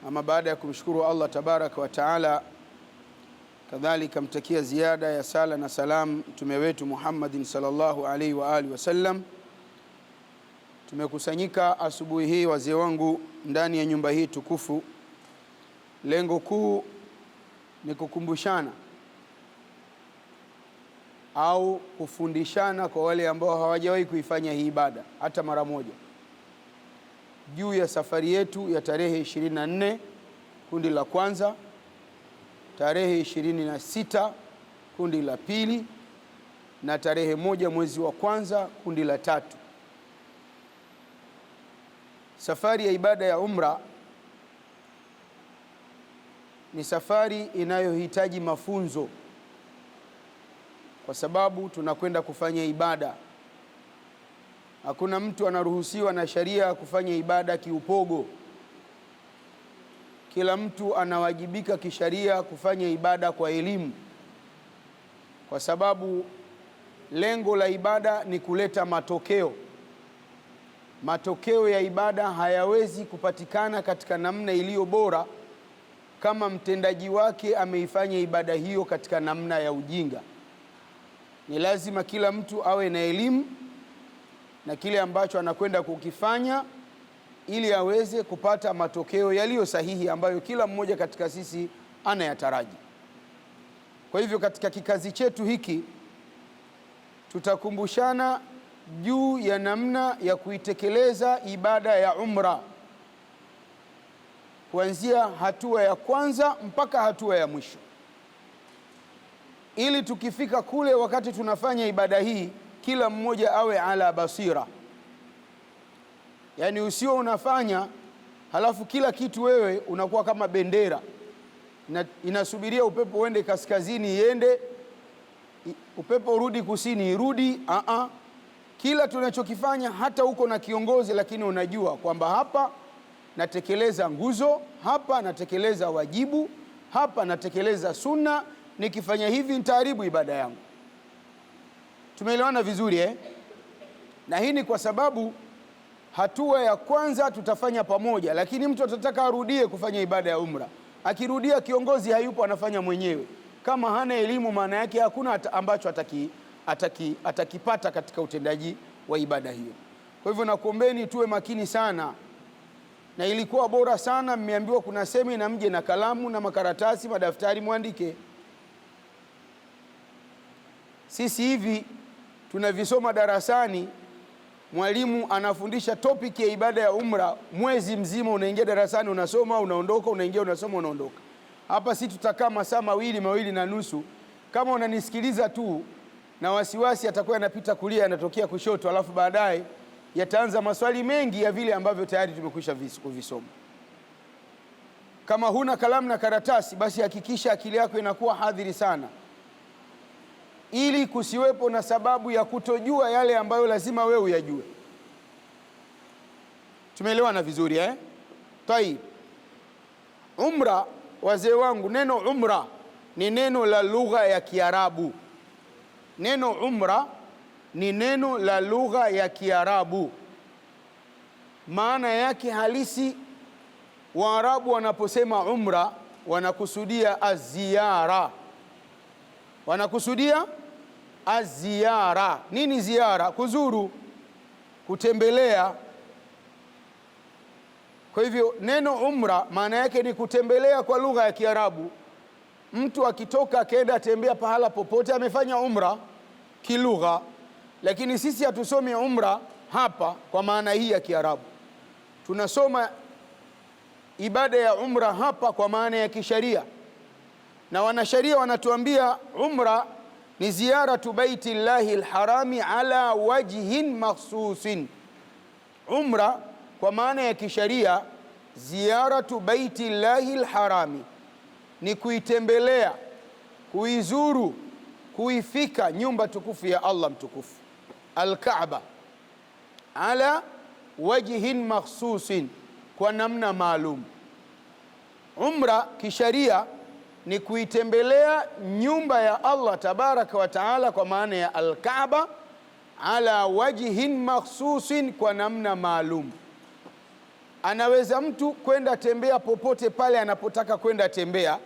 Ama baada ya kumshukuru Allah tabaraka wa taala, kadhalika mtakia ziada ya sala na salam mtume wetu Muhammadin sallallahu alaihi wa alihi wasallam, tumekusanyika asubuhi hii wazee wangu ndani ya nyumba hii tukufu. Lengo kuu ni kukumbushana au kufundishana kwa wale ambao hawajawahi kuifanya hii ibada hata mara moja, juu ya safari yetu ya tarehe 24 kundi la kwanza, tarehe 26 kundi la pili, na tarehe 1 mwezi wa kwanza kundi la tatu. Safari ya ibada ya umra ni safari inayohitaji mafunzo, kwa sababu tunakwenda kufanya ibada. Hakuna mtu anaruhusiwa na sharia kufanya ibada kiupogo. Kila mtu anawajibika kisharia kufanya ibada kwa elimu, kwa sababu lengo la ibada ni kuleta matokeo. Matokeo ya ibada hayawezi kupatikana katika namna iliyo bora kama mtendaji wake ameifanya ibada hiyo katika namna ya ujinga. Ni lazima kila mtu awe na elimu na kile ambacho anakwenda kukifanya, ili aweze kupata matokeo yaliyo sahihi ambayo kila mmoja katika sisi anayataraji. Kwa hivyo katika kikazi chetu hiki tutakumbushana juu ya namna ya kuitekeleza ibada ya umra, kuanzia hatua ya kwanza mpaka hatua ya mwisho, ili tukifika kule wakati tunafanya ibada hii kila mmoja awe ala basira. Yani usio unafanya halafu kila kitu wewe unakuwa kama bendera inasubiria upepo uende kaskazini iende, upepo urudi kusini irudi. Kila tunachokifanya, hata uko na kiongozi, lakini unajua kwamba hapa natekeleza nguzo, hapa natekeleza wajibu, hapa natekeleza sunna, nikifanya hivi nitaharibu ibada yangu. Tumeelewana vizuri Na hii ni kwa sababu hatua ya kwanza tutafanya pamoja, lakini mtu atataka arudie kufanya ibada ya umra. Akirudia kiongozi hayupo, anafanya mwenyewe. Kama hana elimu, maana yake hakuna ambacho atakipata katika utendaji wa ibada hiyo. Kwa hivyo nakuombeni tuwe makini sana, na ilikuwa bora sana mmeambiwa kuna semina, mje na kalamu na makaratasi, madaftari, muandike. Sisi hivi tunavisoma darasani, mwalimu anafundisha topic ya ibada ya umra, mwezi mzima unaingia darasani unasoma unaondoka, unaingia unasoma unaondoka. Hapa si tutakaa masaa mawili na nusu. Kama unanisikiliza tu na wasiwasi atakuwa yanapita kulia yanatokea kushoto, alafu baadaye yataanza maswali mengi ya vile ambavyo tayari tumekwisha kuvisoma. Kama huna kalamu na karatasi, basi hakikisha akili yako inakuwa hadhiri sana, ili kusiwepo na sababu ya kutojua yale ambayo lazima wewe uyajue. Tumeelewana vizuri Tayib. Umra, wazee wangu, neno umra ni neno la lugha ya Kiarabu. Neno umra ni neno la lugha ya Kiarabu. Maana yake halisi, Waarabu wanaposema umra wanakusudia aziara. Wanakusudia aziara. Nini ziara? Kuzuru, kutembelea. Kwa hivyo neno umra maana yake ni kutembelea kwa lugha ya Kiarabu. Mtu akitoka akaenda tembea pahala popote amefanya umra kilugha, lakini sisi hatusomi umra hapa kwa maana hii ya Kiarabu. Tunasoma ibada ya umra hapa kwa maana ya kisharia, na wanasharia wanatuambia umra ni ziyaratu baiti llahi alharami ala wajhin makhsusin. Umra kwa maana ya kisharia, ziyaratu baiti llahi alharami ni kuitembelea, kuizuru, kuifika nyumba tukufu ya Allah mtukufu Al-Kaaba, ala wajhin makhsusin, kwa namna maalum. Umra kisharia ni kuitembelea nyumba ya Allah tabaraka wa taala kwa maana ya Al-Kaaba, ala wajhin makhsusin, kwa namna maalum. Anaweza mtu kwenda tembea popote pale anapotaka kwenda tembea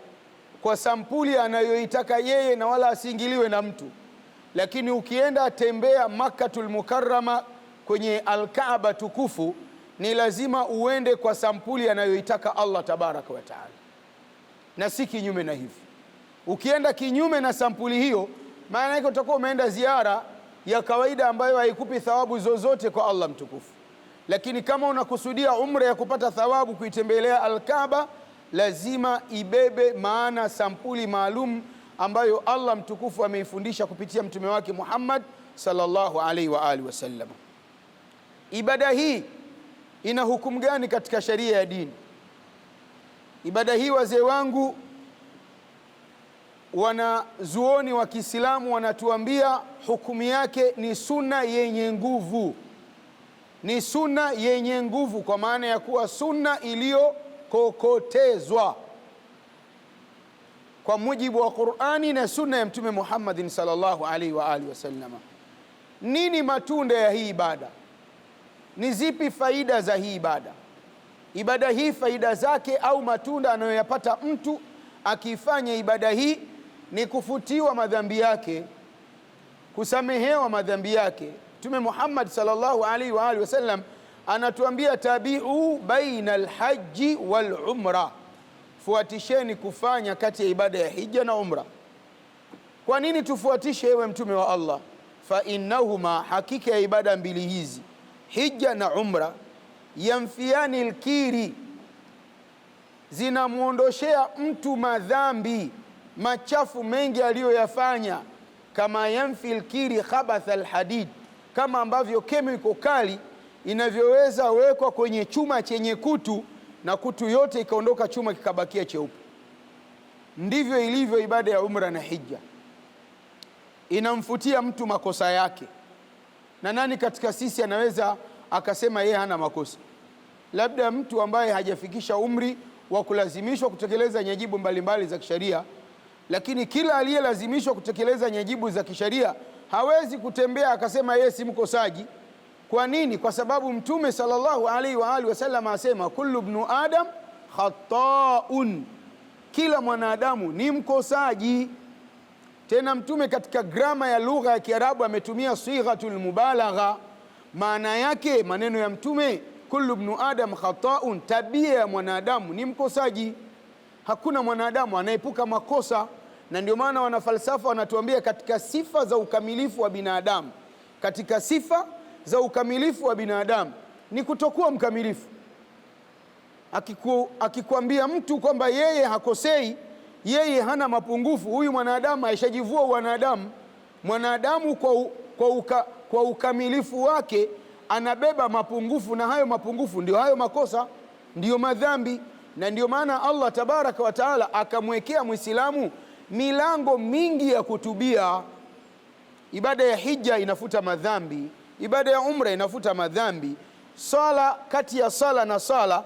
kwa sampuli anayoitaka yeye na wala asiingiliwe na mtu. Lakini ukienda tembea Makkatul Mukarrama kwenye Al-Kaaba tukufu, ni lazima uende kwa sampuli anayoitaka Allah tabaraka wa taala, na si kinyume na hivi. Ukienda kinyume na sampuli hiyo, maana yake utakuwa umeenda ziara ya kawaida ambayo haikupi thawabu zozote kwa Allah mtukufu. Lakini kama unakusudia umra ya kupata thawabu kuitembelea Al-Kaaba, lazima ibebe maana sampuli maalum ambayo Allah mtukufu ameifundisha kupitia mtume wake Muhammad sallallahu alaihi wa alihi wasallam. Ibada hii ina hukumu gani katika sharia ya dini? Ibada hii, wazee wangu, wanazuoni wa Kiislamu wanatuambia hukumu yake ni sunna yenye nguvu. Ni sunna yenye nguvu kwa maana ya kuwa sunna iliyokokotezwa kwa mujibu wa Qur'ani na sunna ya Mtume Muhammadin sallallahu alaihi wa alihi wasallam. Nini matunda ya hii ibada? Ni zipi faida za hii ibada? Ibada hii faida zake au matunda anayoyapata mtu akifanya ibada hii ni kufutiwa madhambi yake, kusamehewa madhambi yake. Mtume Muhammad sallallahu alaihi wa alihi wasallam anatuambia tabi'u baina alhaji wal umra, fuatisheni kufanya kati ya ibada ya hija na umra. Kwa nini tufuatishe ewe mtume wa Allah? Fa innahuma, hakika ya ibada mbili hizi hija na umra, yamfiani alkiri, zinamuondoshea mtu madhambi machafu mengi aliyoyafanya. Kama yamfi alkiri khabath alhadid, kama ambavyo kemiko kali inavyoweza wekwa kwenye chuma chenye kutu na kutu yote ikaondoka, chuma kikabakia cheupe. Ndivyo ilivyo ibada ya umra na hija, inamfutia mtu makosa yake. Na nani katika sisi anaweza akasema yeye hana makosa? Labda mtu ambaye hajafikisha umri wa kulazimishwa kutekeleza nyajibu mbalimbali za kisheria, lakini kila aliyelazimishwa kutekeleza nyajibu za kisheria hawezi kutembea akasema yeye si mkosaji. Kwa nini? Kwa sababu Mtume sallallahu alaihi wa alihi wasallam asema kullu ibn adam khata'un, kila mwanadamu ni mkosaji. Tena Mtume katika grama ya lugha ya Kiarabu ametumia sighatul mubalagha. Maana yake, maneno ya Mtume kullu ibn adam khata'un, tabia ya mwanadamu ni mkosaji. Hakuna mwanadamu anaepuka makosa. Na ndio maana wanafalsafa wanatuambia katika sifa za ukamilifu wa binadamu, katika sifa za ukamilifu wa binadamu ni kutokuwa mkamilifu. Akikwambia mtu kwamba yeye hakosei, yeye hana mapungufu, huyu mwanadamu aishajivua wanadamu. Mwanadamu kwa ukamilifu wake anabeba mapungufu, na hayo mapungufu ndio hayo makosa, ndio madhambi. Na ndio maana Allah tabaraka wa taala akamwekea Muislamu milango mingi ya kutubia. Ibada ya hija inafuta madhambi, ibada ya umra inafuta madhambi. Sala, kati ya sala na sala,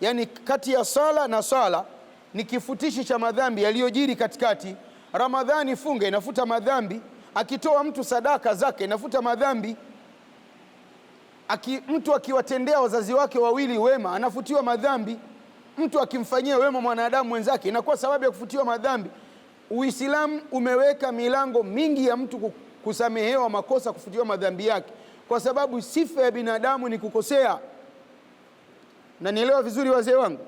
yani kati ya sala na sala ni kifutishi cha madhambi yaliyojiri katikati. Ramadhani, funga inafuta madhambi. Akitoa mtu sadaka zake inafuta madhambi. Mtu akiwatendea wazazi wake wawili wema anafutiwa madhambi. Mtu akimfanyia wema mwanadamu mwenzake inakuwa sababu ya kufutiwa madhambi. Uislamu umeweka milango mingi ya mtu kusamehewa makosa, kufutiwa madhambi yake, kwa sababu sifa ya binadamu ni kukosea. Na nielewa vizuri wazee wangu?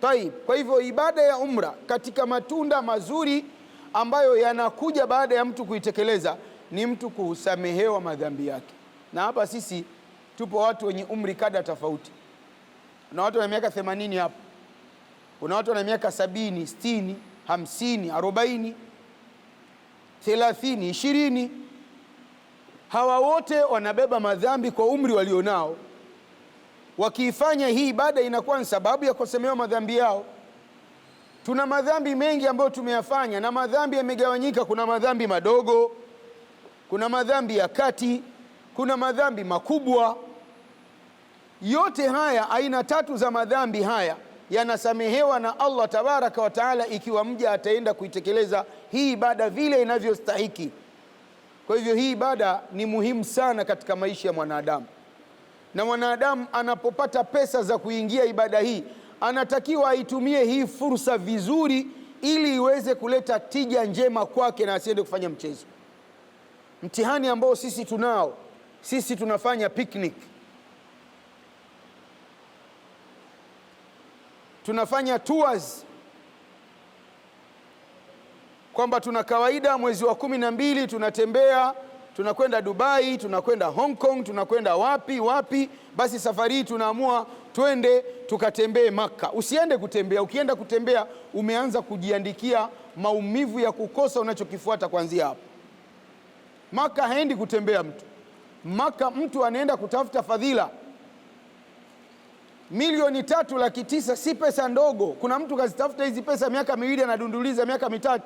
Taib. Kwa hivyo ibada ya umra katika matunda mazuri ambayo yanakuja baada ya mtu kuitekeleza ni mtu kusamehewa madhambi yake. Na hapa sisi tupo watu wenye umri kada tofauti. Kuna watu wana miaka 80 hapa, kuna watu wana miaka 70, 60, 50, 40, 30, 20. Hawa wote wanabeba madhambi kwa umri walionao. Wakiifanya hii ibada inakuwa ni sababu ya kusamehewa madhambi yao. Tuna madhambi mengi ambayo tumeyafanya, na madhambi yamegawanyika. Kuna madhambi madogo, kuna madhambi ya kati, kuna madhambi makubwa. Yote haya, aina tatu za madhambi haya, yanasamehewa na Allah tabaraka wa taala ikiwa mja ataenda kuitekeleza hii ibada vile inavyostahiki. Kwa hivyo hii ibada ni muhimu sana katika maisha ya mwanadamu, Na mwanadamu anapopata pesa za kuingia ibada hii, anatakiwa aitumie hii fursa vizuri, ili iweze kuleta tija njema kwake na asiende kufanya mchezo. Mtihani ambao sisi tunao, sisi tunafanya picnic, tunafanya tours, kwamba tuna kawaida mwezi wa 12 tunatembea, tunakwenda Dubai, tunakwenda Hong Kong, tunakwenda wapi. Basi safari hii tunaamua twende tukatembee Maka. Usiende kutembea. Ukienda kutembea umeanza kujiandikia maumivu ya kukosa unachokifuata kuanzia hapo. Maka haendi kutembea mtu. Maka mtu anaenda kutafuta fadhila. 3,900,000 si pesa ndogo. Kuna mtu kazitafuta hizi pesa miaka 2 anadunduliza miaka 3.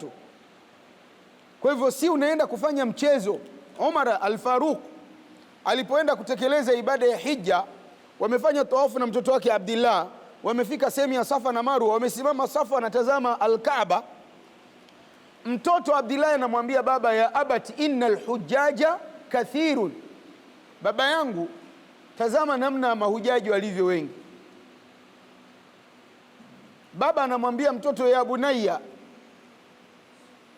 Kwa hivyo si unaenda kufanya mchezo. Omar al-Faruq alipoenda kutekeleza ibada ya hija, wamefanya tawafu na mtoto wake Abdullah, wamefika sehemu ya Safa na Marwa, wamesimama Safa wanatazama al-Kaaba. Mtoto Abdullah anamwambia baba, ya abati innal hujjaja kathirun, baba yangu tazama namna mahujaji walivyo wengi. Baba anamwambia mtoto, ya bunayya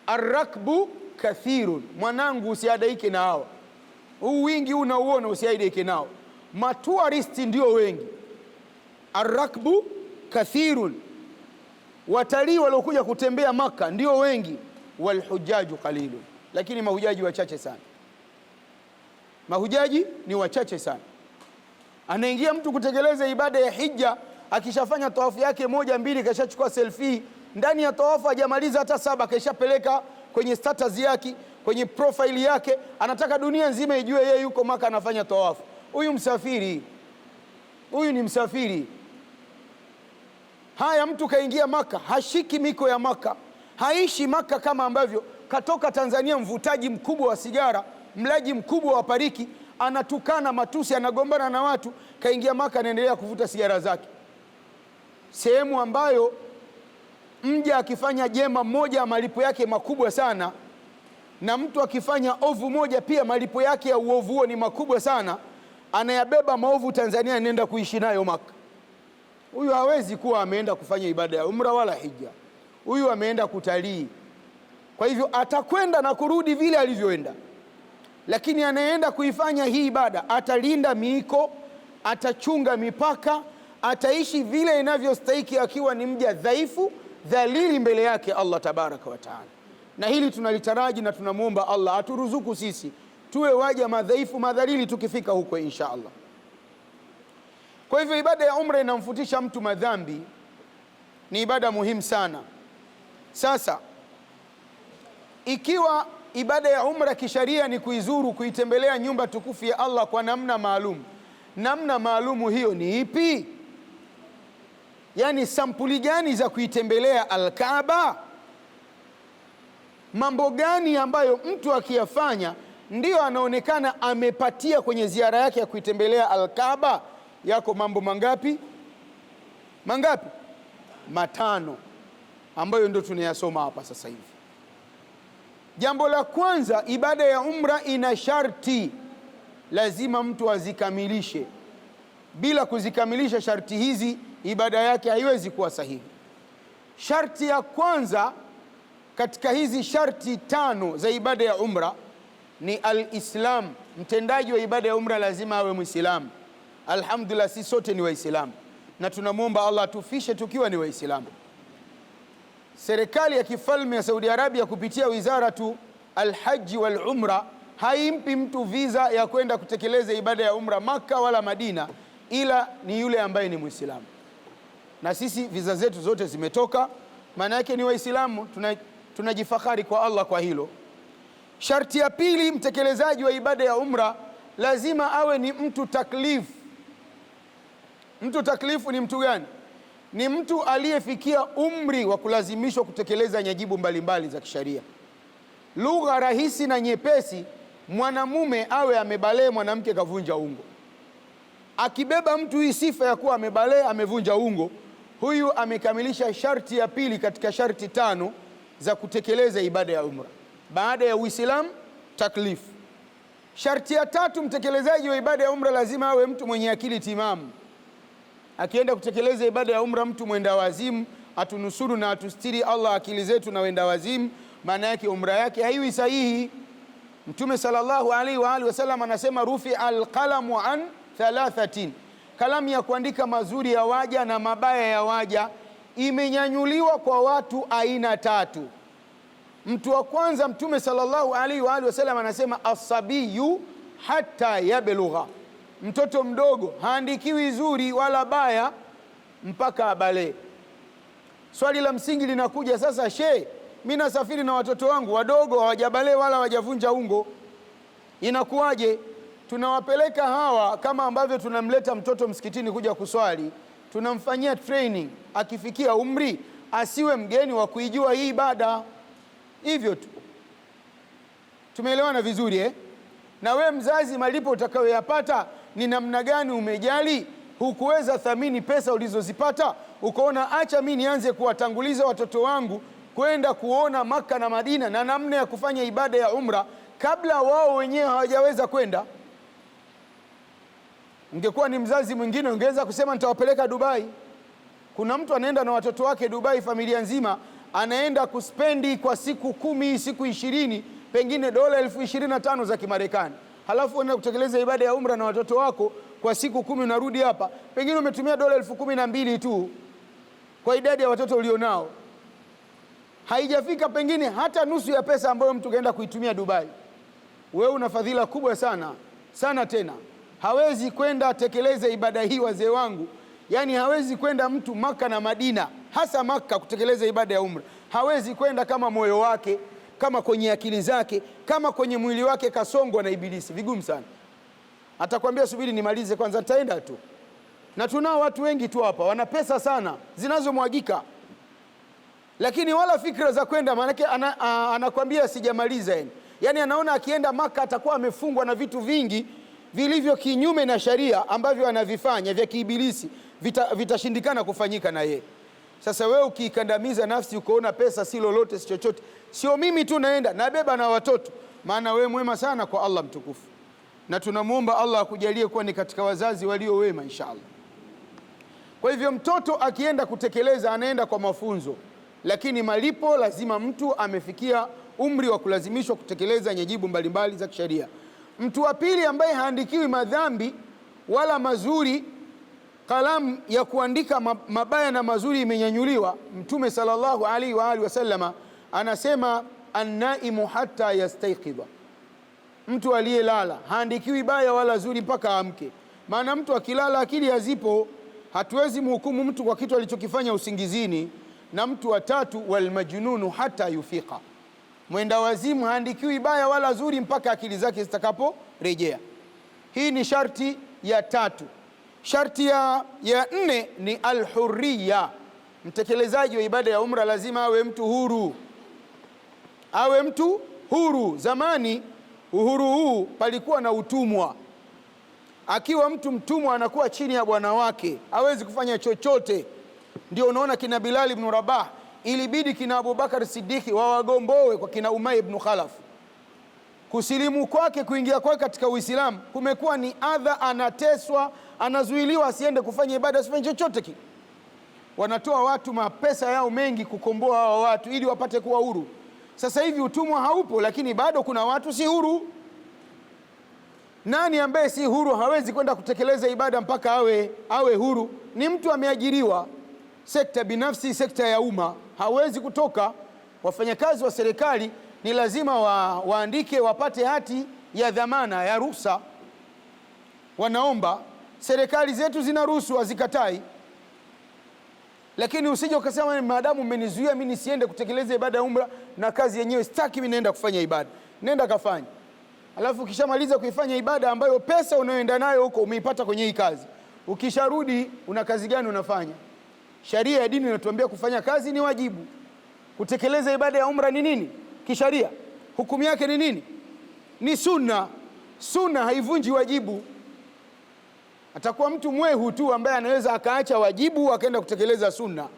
arrakbu kathirun, mwanangu usiadaike na hao, huu wingi unauona usiadaike nao, matouristi ndio wengi. Arrakbu kathirun, watalii waliokuja kutembea Maka ndio wengi. Walhujjaju qalilun, lakini mahujaji wachache sana. Mahujaji ni wachache sana. Anaingia mtu kutekeleza ibada ya hija, akishafanya tawafu yake 1 2, kashachukua selfie ndani ya tawafu, hajamaliza hata 7 kashapeleka kwenye status yake, kwenye profile yake, anataka dunia nzima ijue yeye yuko Maka anafanya tawafu. Huyu msafiri, huyu ni msafiri. Haya, mtu kaingia Maka, hashiki miko ya Maka, haishi Maka kama ambavyo katoka Tanzania, mvutaji mkubwa wa sigara, mlaji mkubwa wa pariki, anatukana matusi, anagombana na watu, kaingia Maka anaendelea kuvuta sigara zake, sehemu ambayo mja akifanya jema moja malipo yake makubwa sana, na mtu akifanya ovu moja pia malipo yake ya uovu huo ni makubwa sana. Anayabeba maovu Tanzania, anaenda kuishi nayo Maka. Huyu hawezi kuwa ameenda kufanya ibada ya umra wala hija, huyu ameenda kutalii. Kwa hivyo atakwenda na kurudi vile alivyoenda, lakini anaenda kuifanya hii ibada, atalinda miiko, atachunga mipaka, ataishi vile inavyostahiki, akiwa ni mja dhaifu dhalili mbele yake Allah tabaraka wa taala. Na hili tunalitaraji na tunamwomba Allah aturuzuku sisi tuwe waja madhaifu madhalili tukifika huko insha Allah. Kwa hivyo ibada ya umra inamfutisha mtu madhambi, ni ibada muhimu sana. Sasa ikiwa ibada ya umra kisharia ni kuizuru, kuitembelea nyumba tukufu ya Allah kwa namna maalum, namna maalumu hiyo ni ipi? Yani sampuli gani za kuitembelea Al-Kaaba? Mambo gani ambayo mtu akiyafanya ndio anaonekana amepatia kwenye ziara yake ya kuitembelea Al-Kaaba? Yako mambo mangapi? Mangapi? 5, ambayo ndio tunayasoma hapa sasa hivi. Jambo la kwanza, ibada ya umra ina sharti, lazima mtu azikamilishe. Bila kuzikamilisha sharti hizi, ibada yake haiwezi kuwa sahihi. Sharti ya kwanza katika hizi sharti 5 za ibada ya umra ni al-Islam. Mtendaji wa ibada ya umra lazima awe Muislamu. Alhamdulillah, sisi sote ni Waislamu na tunamwomba Allah atufishe tukiwa ni Waislamu. Serikali ya kifalme ya Saudi Arabia kupitia wizaratu al-Hajj wal Umra haimpi mtu visa ya kwenda kutekeleza ibada ya umra Maka wala Madina, ila ni yule ambaye ni Muislamu. Na sisi visa zetu zote zimetoka, maana yake ni Waislamu, tunajifahari kwa Allah kwa hilo. Sharti ya pili, mtekelezaji wa ibada ya umra lazima awe ni mtu taklif. Mtu taklifu ni mtu gani? Ni mtu aliyefikia umri wa kulazimishwa kutekeleza nyajibu mbalimbali za kisharia. Lugha rahisi na nyepesi, mwanamume awe amebalee, mwanamke kavunja ungo. Akibeba mtu hii sifa ya kuwa amebalee, amevunja ungo, huyu amekamilisha sharti ya pili katika sharti 5 za kutekeleza ibada ya umra. Baada ya Uislamu, taklifu. Sharti ya tatu, mtekelezaji wa ibada ya umra lazima awe mtu mwenye akili timamu. Akienda kutekeleza ibada ya umra mtu mwenda wazimu, atunusuru na atustiri Allah akili zetu na wenda wazimu, maana yake umra yake haiwi sahihi. Mtume sallallahu alaihi wa alihi wasallam anasema rufi alqalamu an thalathatin, kalamu ya kuandika mazuri ya waja na mabaya ya waja imenyanyuliwa kwa watu aina tatu. Mtu wa kwanza, Mtume sallallahu alaihi wa alihi wasallam anasema asabiyu hatta yablugha, mtoto mdogo haandikiwi zuri wala baya mpaka abale. Swali la msingi linakuja sasa, mimi nasafiri na watoto wangu wadogo hawajabale wala hawajavunja ungo, inakuwaje? Tunawapeleka hawa kama ambavyo tunamleta mtoto msikitini kuja kuswali, tunamfanyia training, akifikia umri asiwe mgeni wa kuijua hii ibada. Hivyo tu. Tumeelewana vizuri Na we mzazi, malipo utakayoyapata ni namna gani? Umejali, hukuweza thamini pesa ulizozipata, ukaona acha mimi nianze kuwatanguliza watoto wangu kwenda kuona Maka na Madina na namna ya kufanya ibada ya umra kabla wao wenyewe hawajaweza kwenda. Ungekuwa ni mzazi mwingine ungeweza kusema nitawapeleka Dubai. Kuna mtu anaenda na watoto wake Dubai, familia nzima, anaenda kuspendi kwa siku 10, siku 20, pengine dola 25,000 za Kimarekani. Halafu unaenda kutekeleza ibada ya umra na watoto wako kwa siku 10, unarudi hapa pengine umetumia dola 12,000 tu kwa idadi ya watoto ulionao. Haijafika pengine hata nusu ya pesa ambayo mtu kaenda kuitumia Dubai. Wewe una fadhila kubwa sana sana, tena hawezi kwenda tekeleza ibada hii wazee wangu. Yani hawezi kwenda mtu Maka na Madina, hasa Maka, kutekeleza ibada ya umra. Hawezi kwenda kama moyo wake, kama kwenye akili zake, kama kwenye mwili wake kasongwa na ibilisi. Vigumu sana. Atakwambia subiri nimalize kwanza, nitaenda tu. Na tunao watu wengi tu hapa wana pesa sana zinazomwagika, lakini wala fikra za kwenda, maanake anakwambia sijamaliza. Yani anaona akienda Maka atakuwa amefungwa na vitu vingi vilivyo kinyume na sharia ambavyo anavifanya vya kiibilisi, vitashindikana kufanyika na ye. Sasa wewe ukiikandamiza nafsi ukoona pesa si lolote si chochote, sio mimi tu naenda, nabeba na watoto, maana wewe mwema sana kwa Allah mtukufu. Na tunamuomba Allah akujalie kuwa ni katika wazazi walio wema inshallah. Kwa hivyo mtoto akienda kutekeleza anaenda kwa mafunzo, lakini malipo lazima mtu amefikia umri wa kulazimishwa kutekeleza nyajibu mbalimbali za kisheria. Mtu wa pili ambaye haandikiwi madhambi wala mazuri, kalamu ya kuandika mabaya na mazuri imenyanyuliwa. Mtume sallallahu alaihi wa alihi wasallama anasema annaimu hatta yastayqidha, mtu aliyelala haandikiwi baya wala zuri mpaka aamke. Maana mtu akilala akili hazipo, hatuwezi mhukumu mtu kwa kitu alichokifanya usingizini. Na mtu wa tatu, walmajnunu hata yufiqa, mwenda wazimu haandikiwi baya wala zuri mpaka akili zake zitakaporejea. Hii ni sharti ya tatu. Sharti ya nne ni alhurriya. Mtekelezaji wa ibada ya umra lazima awe mtu huru, awe mtu huru. Zamani uhuru huu palikuwa na utumwa. Akiwa mtu mtumwa anakuwa chini ya bwana wake, hawezi kufanya chochote. Ndio unaona kina Bilal ibn Rabah ilibidi kina Abubakar Siddiqi wawagombowe kwa kina Umay ibn Khalaf. Kusilimu kwake, kuingia kwake katika Uislamu kumekuwa ni adha, anateswa, anazuiliwa asiende kufanya ibada, asifanye chochote kile. Wanatoa watu mapesa yao mengi kukomboa hawa watu ili wapate kuwa huru. Sasa hivi utumwa haupo, lakini bado kuna watu si huru. Nani ambaye si huru hawezi kwenda kutekeleza ibada mpaka awe huru? Ni mtu ameajiriwa sekta binafsi, sekta ya umma, hawezi kutoka. Wafanyakazi wa serikali ni lazima waandike, wapate hati ya dhamana ya ruhusa, wanaomba. Serikali zetu zinaruhusu, hazikatai. Lakini usije ukasema maadamu mmenizuia mimi nisiende kutekeleza ibada ya umra na kazi yenyewe sitaki, mimi naenda kufanya ibada. Nenda kafanya. Alafu ukishamaliza kuifanya ibada ambayo pesa unayoenda nayo huko umeipata kwenye hii kazi, ukisharudi una kazi gani unafanya? Sharia ya dini inatuambia kufanya kazi ni wajibu. Kutekeleza ibada ya umra ni nini kisharia? Hukumu yake ni nini? Ni sunna. Sunna haivunji wajibu. Atakuwa mtu mwehu tu ambaye anaweza akaacha wajibu akaenda kutekeleza sunna,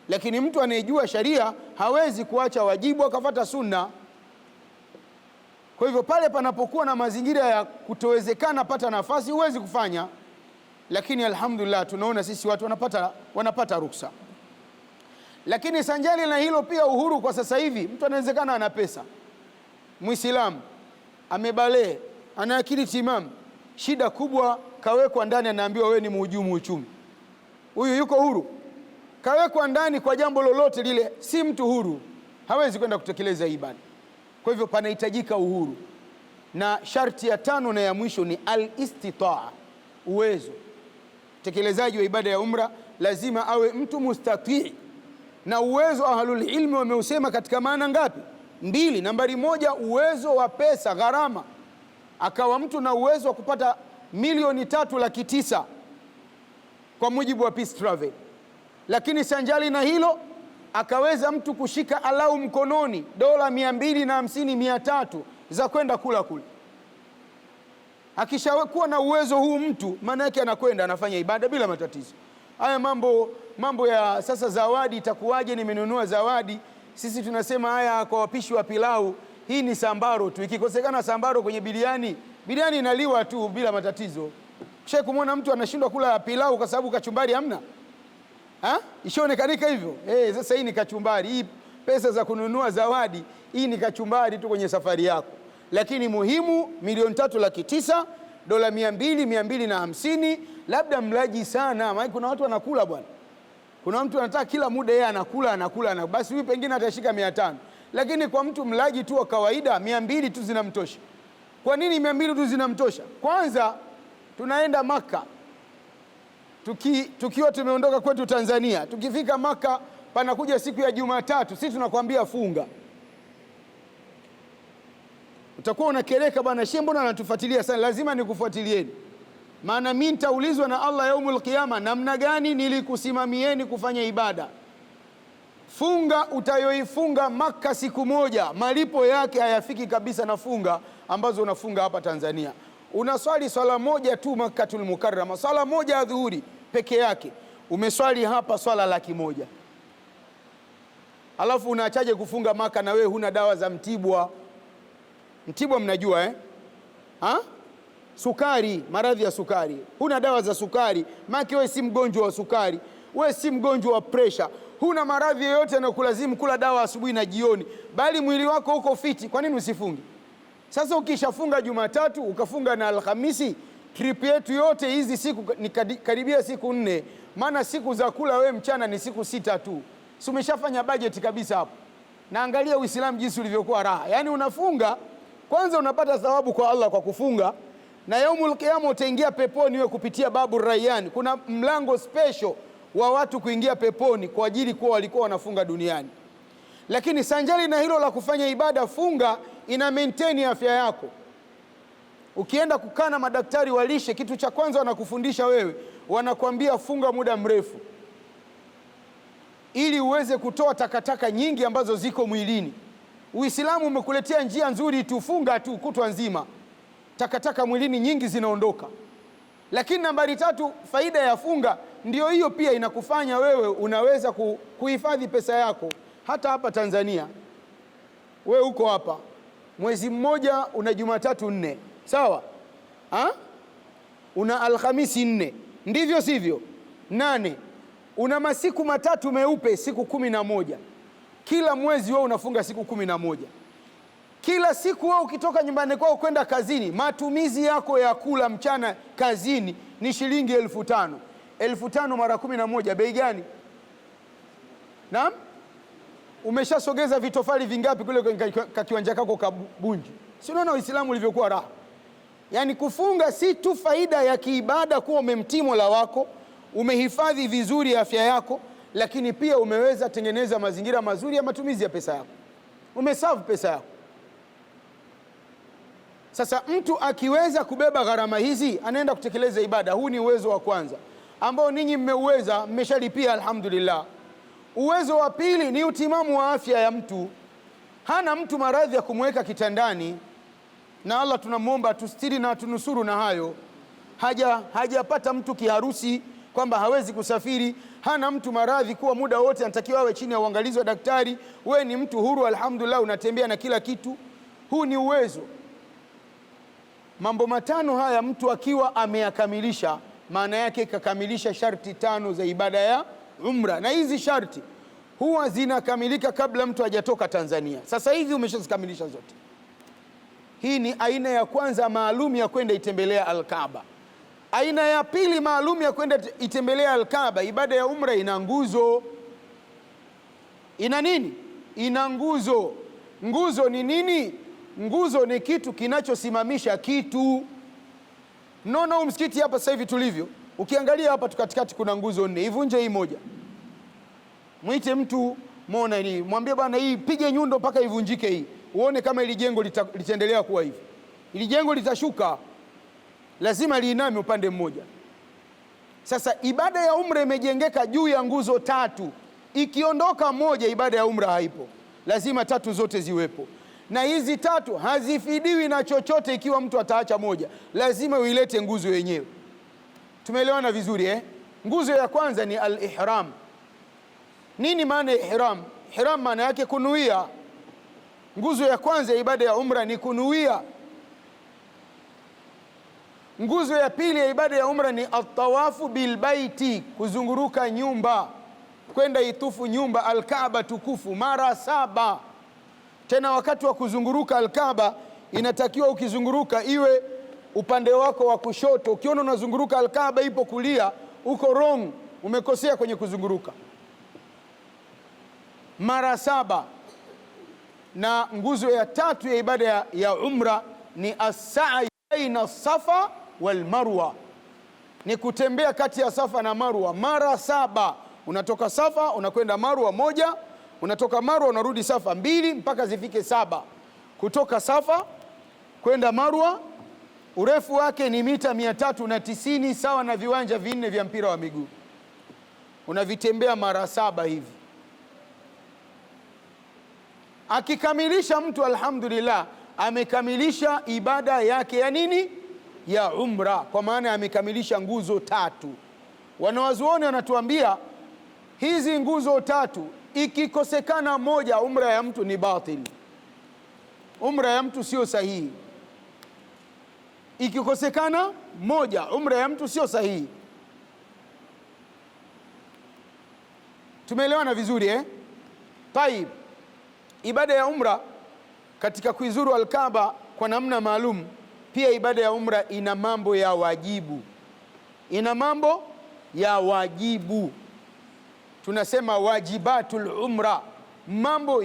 lakini mtu anayejua sharia hawezi kuacha wajibu akafuata sunna. Kwa hivyo pale panapokuwa na mazingira ya kutowezekana pata nafasi, huwezi kufanya, lakini alhamdulillah tunaona sisi watu wanapata ruksa. Lakini sanjali na hilo pia uhuru kwa sasa hivi, mtu anawezekana ana pesa, Muislamu, amebalee, ana akili timamu, shida kubwa kawekwa ndani, anaambiwa wewe ni mhujumu uchumi. Huyu yuko huru? Kawekwa ndani kwa jambo lolote lile, si mtu huru, hawezi kwenda kutekeleza ibada. Kwa hivyo panahitajika uhuru. Na sharti ya tano na ya mwisho ni al-istitaa, uwezo. Tekelezaji wa ibada ya umra lazima awe mtu mustatii, na uwezo ahlul ilmi wameusema katika maana ngapi? Mbili. Nambari moja, uwezo wa pesa, gharama. Akawa mtu na uwezo wa kupata milioni 3,900,000 kwa mujibu wa Peace Travel. Lakini sanjali na hilo akaweza mtu kushika alau mkononi dola 250-300 za kwenda kula kule. Akishakuwa na uwezo huu mtu, maana yake anakwenda anafanya ibada bila matatizo. Haya mambo ya sasa, zawadi itakuwaje, nimenunua zawadi. Sisi tunasema haya kwa wapishi wa pilau, hii ni sambaro tu. Ikikosekana sambaro kwenye biriani inaliwa tu bila matatizo. Kisha kumwona mtu anashindwa kula pilau kwa sababu kachumbari hamna? Ishaonekanika hivyo. Sasa hii ni kachumbari. Hii pesa za kununua zawadi, hii ni kachumbari tu kwenye safari yako. Lakini muhimu, milioni 3,900,000, dola 200-250, labda mlaji sana. Maana kuna watu wanakula bwana. Kuna mtu anataka kila muda yeye anakula, basi huyu pengine atashika 500. Lakini kwa mtu mlaji tu wa kawaida 200 tu zinamtosha. Kwa nini 200 tu zinamtosha? Kwanza tunaenda Maka. Tukiwa tumeondoka kwetu Tanzania, tukifika Maka panakuja siku ya Jumatatu, sisi tunakwambia funga. Utakuwa unakeleka bwana, shehe mbona anatufuatilia sana? Lazima nikufuatilieni, maana mimi nitaulizwa na Allah yaumul qiyama, namna gani nilikusimamieni kufanya ibada. Funga utayoifunga Maka siku moja, malipo yake hayafiki kabisa na funga ambazo unafunga hapa Tanzania. Unaswali swala moja tu Makkatul Mukarrama, swala moja ya dhuhuri peke yake, umeswali hapa swala 100,000. Alafu unaachaje kufunga Maka na wewe huna dawa za Mtibwa? Mtibwa mnajua sukari, maradhi ya sukari, huna dawa za sukari, maana wewe si mgonjwa wa sukari, wewe si mgonjwa wa pressure, huna maradhi yoyote yanayokulazimu kula dawa asubuhi na jioni, bali mwili wako uko fiti. Kwa nini usifunge? Sasa ukishafunga Jumatatu ukafunga na Alhamisi, trip yetu yote hizi siku ni karibia siku 4, maana siku za kula wewe mchana ni siku 6 tu. Si umeshafanya budget kabisa hapo? Na angalia Uislamu jinsi ulivyokuwa raha. Yaani unafunga kwanza, unapata thawabu kwa Allah kwa kufunga, na yaumul qiyama utaingia peponi wewe kupitia babu Rayyan. Kuna mlango special wa watu kuingia peponi kwa ajili kuwa walikuwa wanafunga duniani. Lakini sanjali na hilo la kufanya ibada, funga ina maintain afya yako. Ukienda kukaa na madaktari wa lishe, kitu cha kwanza wanakufundisha wewe, wanakuambia funga muda mrefu ili uweze kutoa takataka nyingi ambazo ziko mwilini. Uislamu umekuletea njia nzuri, tufunga tu kutwa nzima, takataka mwilini nyingi zinaondoka. Lakini nambari 3, faida ya funga ndio hiyo pia, inakufanya wewe unaweza kuhifadhi pesa yako. Hata hapa Tanzania wewe uko hapa, mwezi mmoja una Jumatatu 4, sawa? Una Alhamisi 4, ndivyo sivyo? 8, una masiku 3 meupe, siku 11. Kila mwezi wewe unafunga siku 11. Kila siku wewe ukitoka nyumbani kwako kwenda kazini, matumizi yako ya kula mchana kazini ni shilingi 5,000. 5,000 mara 11, bei gani? Naam? Umeshasogeza vitofali vingapi kule kwa kiwanja kako kabunji? Si unaona Uislamu ulivyokuwa raha? Yaani kufunga si tu faida ya kiibada kuwa umemtii Mola wako, umehifadhi vizuri afya yako, lakini pia umeweza tengeneza mazingira mazuri ya matumizi ya pesa yako. Umeserve pesa yako. Sasa mtu akiweza kubeba gharama hizi, anaenda kutekeleza ibada. Huu ni uwezo wa kwanza ambao ninyi mmeuweza, mmeshalipia alhamdulillah. Uwezo wa pili ni utimamu wa afya ya mtu. Hana mtu maradhi ya kumweka kitandani, na Allah tunamwomba tustiri na tunusuru na hayo. Hajapata mtu kiharusi kwamba hawezi kusafiri. Hana mtu maradhi kuwa muda wote anatakiwa awe chini ya uangalizi wa daktari. Wewe ni mtu huru alhamdulillah, unatembea na kila kitu. Huu ni uwezo. Mambo matano haya mtu akiwa ameyakamilisha, maana yake kakamilisha sharti tano za ibada ya umra, na hizi sharti huwa zinakamilika kabla mtu hajatoka Tanzania. Sasa hivi umeshazikamilisha zote. Hii ni aina ya kwanza maalum ya kwenda itembelea Al-Kaaba. Aina ya pili maalum ya kwenda itembelea Al-Kaaba, ibada ya umra ina nguzo. Ina nini? Ina nguzo. Nguzo ni nini? Nguzo ni kitu kinachosimamisha kitu. Naona msikiti hapa sasa hivi tulivyo, ukiangalia hapa katikati kuna nguzo 4. Ivunje hii moja, mwite mtu muone ni mwambie bwana, hii pige nyundo mpaka ivunjike hii, uone kama ili jengo litaendelea kuwa hivi. Ili jengo litashuka, lazima liiname upande mmoja. Sasa ibada ya umra imejengeka juu ya nguzo 3. Ikiondoka moja, ibada ya umra haipo. Lazima 3 zote ziwepo, na hizi 3 hazifidiwi na chochote. Ikiwa mtu ataacha moja, lazima uilete nguzo yenyewe. Tumeelewana vizuri eh? Nguzo ya kwanza ni al-ihram. Nini maana ya ihram? Ihram maana yake kunuia. Nguzo ya kwanza ya ibada ya umra ni kunuia. Nguzo ya pili ya ibada ya umra ni at-tawafu bilbaiti, kuzunguruka nyumba, kwenda itufu nyumba Al-Kaaba tukufu mara 7. Tena wakati wa kuzunguruka Al-Kaaba inatakiwa ukizunguruka iwe upande wako wa kushoto. Ukiona unazunguruka Al-Kaaba ipo kulia, uko wrong, umekosea kwenye kuzunguruka mara 7. Na nguzo ya tatu ya ibada ya umra ni as-sa'i baina Safa wal Marwa, ni kutembea kati ya Safa na Marwa mara 7. Unatoka Safa unakwenda Marwa 1, unatoka Marwa unarudi Safa 2 mpaka zifike 7. Kutoka Safa kwenda Marwa urefu wake ni mita 390, sawa na viwanja 4 vya mpira wa miguu. Unavitembea mara 7 hivi. Akikamilisha mtu, alhamdulillah, amekamilisha ibada yake ya nini? Ya umra, kwa maana amekamilisha nguzo 3. Wanawazuoni wanatuambia hizi nguzo 3 ikikosekana moja, umra ya mtu ni batili. Umra ya mtu sio sahihi. Ikikosekana moja, umra ya mtu sio sahihi. Tumeelewana vizuri eh? Taib, ibada ya umra katika kuizuru Al-Kaaba kwa namna maalum, pia ibada ya umra ina mambo ya wajibu. Ina mambo ya wajibu, tunasema wajibatul umra, mambo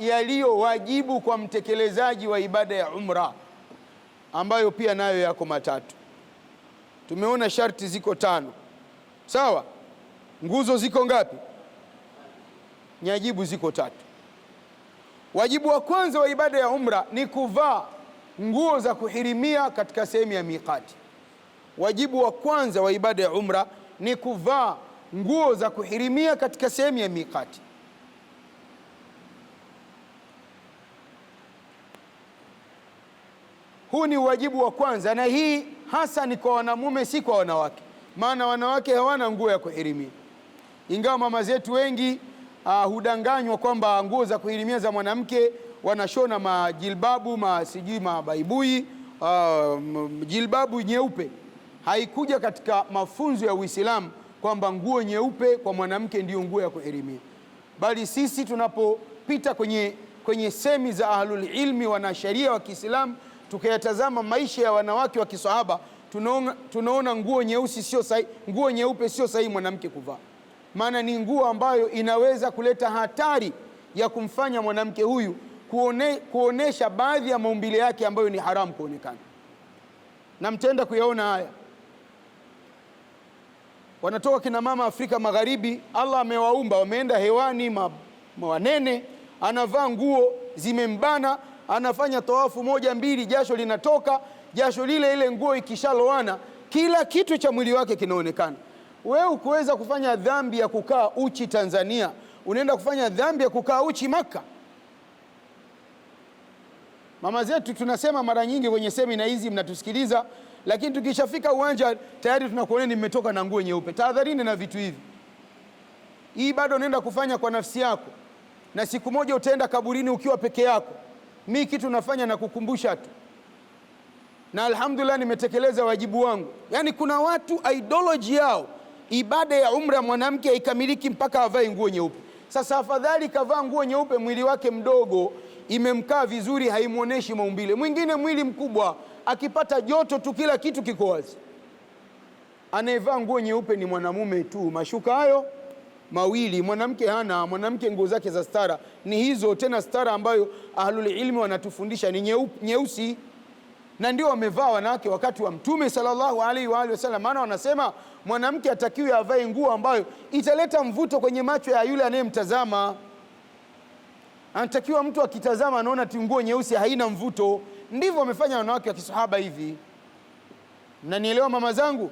yaliyo wajibu kwa mtekelezaji wa ibada ya umra, ambayo pia nayo yako 3. Tumeona sharti ziko 5, sawa? Nguzo ziko ngapi? Nyajibu ziko 3. Wajibu wa kwanza wa ibada ya umra ni kuvaa nguo za kuhirimia katika sehemu ya miqati. Wajibu wa kwanza wa ibada ya umra ni kuvaa nguo za kuhirimia katika sehemu ya miqati. Huu ni wajibu wa kwanza, na hii hasa ni kwa wanamume, si kwa wanawake, maana wanawake hawana nguo ya kuhirimia. Ingawa mama zetu wengi hudanganywa kwamba nguo za kuhirimia za mwanamke wanashona majilbabu, sijui mabaibui, jilbabu nyeupe. Haikuja katika mafunzo ya Uislamu kwamba nguo nyeupe kwa mwanamke ndiyo nguo ya kuhirimia, bali sisi tunapopita kwenye semi za ahlul ilmi, wanasheria wa Kiislamu, tukayatazama maisha ya wanawake wa kisahaba, tunaona nguo nyeusi sio sahihi, nguo nyeupe sio sahihi mwanamke kuvaa, maana ni nguo ambayo inaweza kuleta hatari ya kumfanya mwanamke huyu kuonesha baadhi ya maumbile yake ambayo ni haramu kuonekana. Na mtenda kuyaona haya. Wanatoka kina mama Afrika Magharibi, Allah amewaumba, wameenda hewani wanene, anavaa nguo zimembana, anafanya tawafu 1 2, jasho linatoka, jasho ile nguo ikishaloana, kila kitu cha mwili wake kinaonekana. Wewe ukuweza kufanya dhambi ya kukaa uchi Tanzania, unaenda kufanya dhambi ya kukaa uchi Maka. Mama zetu tunasema mara nyingi kwenye semina hizi, mnatusikiliza, lakini tukishafika uwanja tayari tunakuoneni mmetoka na nguo nyeupe. Tahadharini na vitu hivi. Hii bado unaenda kufanya kwa nafsi yako, na siku moja utaenda kaburini ukiwa peke yako. Mimi kitu nafanya na kukumbusha tu, na alhamdulillah nimetekeleza wajibu wangu. Yani kuna watu ideology yao ibada ya umra mwanamke haikamiliki mpaka avae nguo nyeupe. Sasa afadhali kavaa nguo nyeupe, mwili wake mdogo imemkaa vizuri, haimuoneshi maumbile. Mwingine mwili mkubwa, akipata joto tu kila kitu kiko wazi. Anayevaa nguo nyeupe ni mwanamume tu, mashuka hayo mawili. Mwanamke hana. Mwanamke nguo zake za stara ni hizo, tena stara ambayo ahlul ilmi wanatufundisha ni nyeusi, na ndio wamevaa wanawake wakati wa Mtume sallallahu alaihi wa alihi wasallam. Maana wanasema mwanamke atakiwe avae nguo ambayo italeta mvuto kwenye macho ya yule anayemtazama. Anatakiwa mtu akitazama anaona tu nguo nyeusi haina mvuto. Ndivyo wamefanya wanawake wa kisahaba hivi. Mnanielewa mama zangu?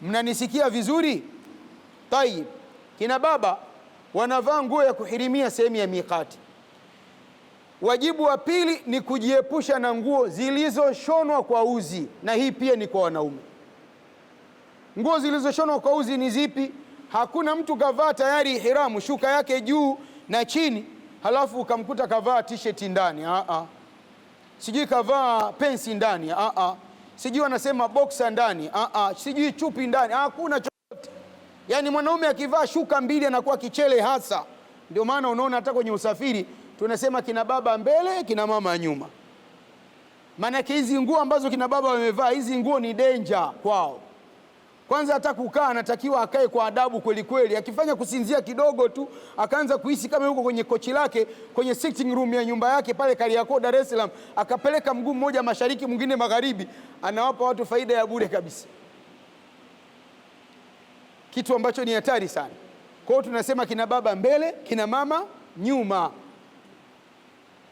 Mnanisikia vizuri? Tayib. Kina baba wanavaa nguo ya kuhirimia sehemu ya miqati. Wajibu wa pili ni kujiepusha na nguo zilizoshonwa kwa uzi, na hii pia ni kwa wanaume. Nguo zilizoshonwa kwa uzi ni zipi? Hakuna mtu kavaa tayari ihramu, shuka yake juu na chini, halafu ukamkuta kavaa t-shirt ndani. Sijui kavaa pensi ndani. Sijui wanasema boxer ndani. Sijui chupi ndani. Hakuna chochote. Yani mwanaume akivaa shuka mbili anakuwa kichele hasa. Ndio maana unaona hata kwenye usafiri tunasema kina baba mbele, kina mama nyuma. Maana hizi nguo ambazo kina baba wamevaa, hizi nguo ni danger kwao. Kwanza hata kukaa anatakiwa akae kwa adabu kweli kweli. Akifanya kusinzia kidogo tu, akaanza kuhisi kama yuko kwenye kochi lake, kwenye sitting room ya nyumba yake pale Kariakoo Dar es Salaam, akapeleka mguu mmoja mashariki mwingine magharibi, anawapa watu faida ya bure kabisa. Kitu ambacho ni hatari sana. Kwa hiyo tunasema kina baba mbele, kina mama nyuma.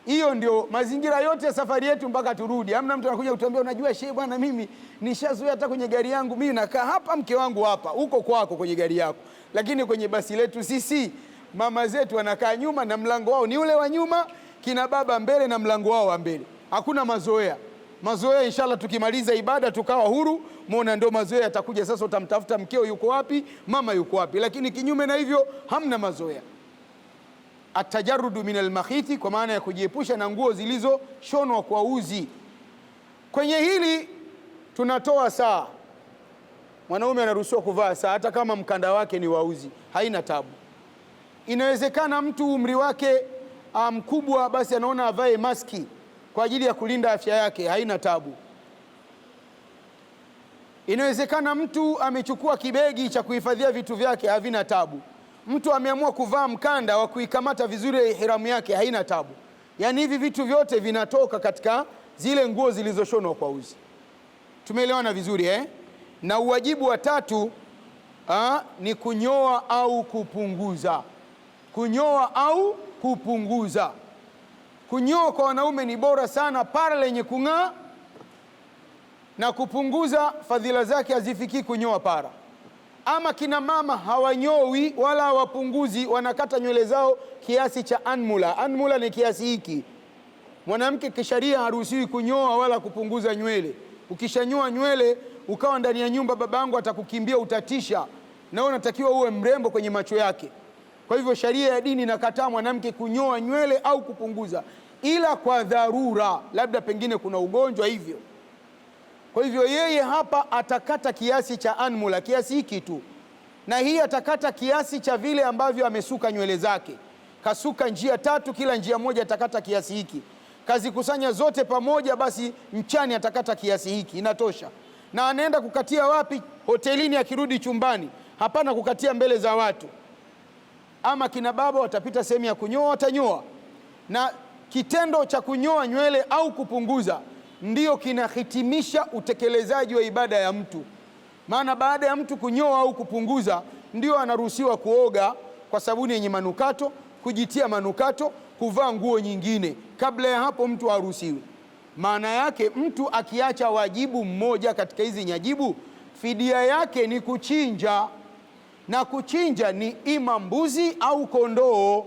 Hiyo ndio mazingira yote ya safari yetu mpaka turudi. Hamna mtu anakuja kutuambia unajua shehe bwana, mimi nishazoea hata kwenye gari yangu mimi nakaa hapa, mke wangu hapa, uko kwako kwenye gari yako. Lakini kwenye basi letu sisi mama zetu wanakaa nyuma na mlango wao ni ule wa nyuma, kina baba mbele na mlango wao wa mbele. Hakuna mazoea. Mazoea inshallah tukimaliza ibada tukawa huru, muona ndio mazoea yatakuja sasa, utamtafuta mkeo yuko wapi, mama yuko wapi. Lakini kinyume na hivyo hamna mazoea. Atajarrudu min almakhiti, kwa maana ya kujiepusha na nguo zilizoshonwa kwa uzi. Kwenye hili tunatoa saa. Mwanaume anaruhusiwa kuvaa saa hata kama mkanda wake ni wa uzi, haina tabu. Inawezekana mtu umri wake mkubwa, basi anaona avae maski kwa ajili ya kulinda afya yake, haina tabu. Inawezekana mtu amechukua kibegi cha kuhifadhia vitu vyake, havina tabu. Mtu ameamua kuvaa mkanda wa kuikamata vizuri ihramu yake, haina tabu. Yani hivi vitu vyote vinatoka katika zile nguo zilizoshonwa kwa uzi. Tumeelewana vizuri Na uwajibu wa tatu ni kunyoa au kupunguza. Kunyoa au kupunguza. Kunyoa kwa wanaume ni bora sana, para lenye kung'aa, na kupunguza fadhila zake hazifikii kunyoa para. Ama kina mama hawanyoi wala hawapunguzi, wanakata nywele zao kiasi cha anmula. Anmula ni kiasi hiki. Mwanamke kisharia haruhusiwi kunyoa wala kupunguza nywele. Ukishanyoa nywele ukawa ndani ya nyumba, babangu atakukimbia, utatisha, na wewe unatakiwa uwe mrembo kwenye macho yake. Kwa hivyo sharia ya dini inakataa mwanamke kunyoa nywele au kupunguza, ila kwa dharura, labda pengine kuna ugonjwa hivyo. Kwa hivyo yeye hapa atakata kiasi cha anmula, kiasi hiki tu, na hii atakata kiasi cha vile ambavyo amesuka nywele zake. Kasuka njia 3, kila njia moja atakata kiasi hiki. Kazikusanya zote pamoja, basi mchani atakata kiasi hiki, inatosha. Na anaenda kukatia wapi? Hotelini akirudi chumbani, hapana kukatia mbele za watu. Ama kina baba watapita sehemu ya kunyoa, watanyoa. Na kitendo cha kunyoa nywele au kupunguza ndio kinahitimisha utekelezaji wa ibada ya mtu. Maana baada ya mtu kunyoa au kupunguza, ndio anaruhusiwa kuoga kwa sabuni yenye manukato, kujitia manukato, kuvaa nguo nyingine. Kabla ya hapo mtu haruhusiwi. Maana yake mtu akiacha wajibu mmoja katika hizi nyajibu, fidia yake ni kuchinja. Na kuchinja ni ima mbuzi au kondoo.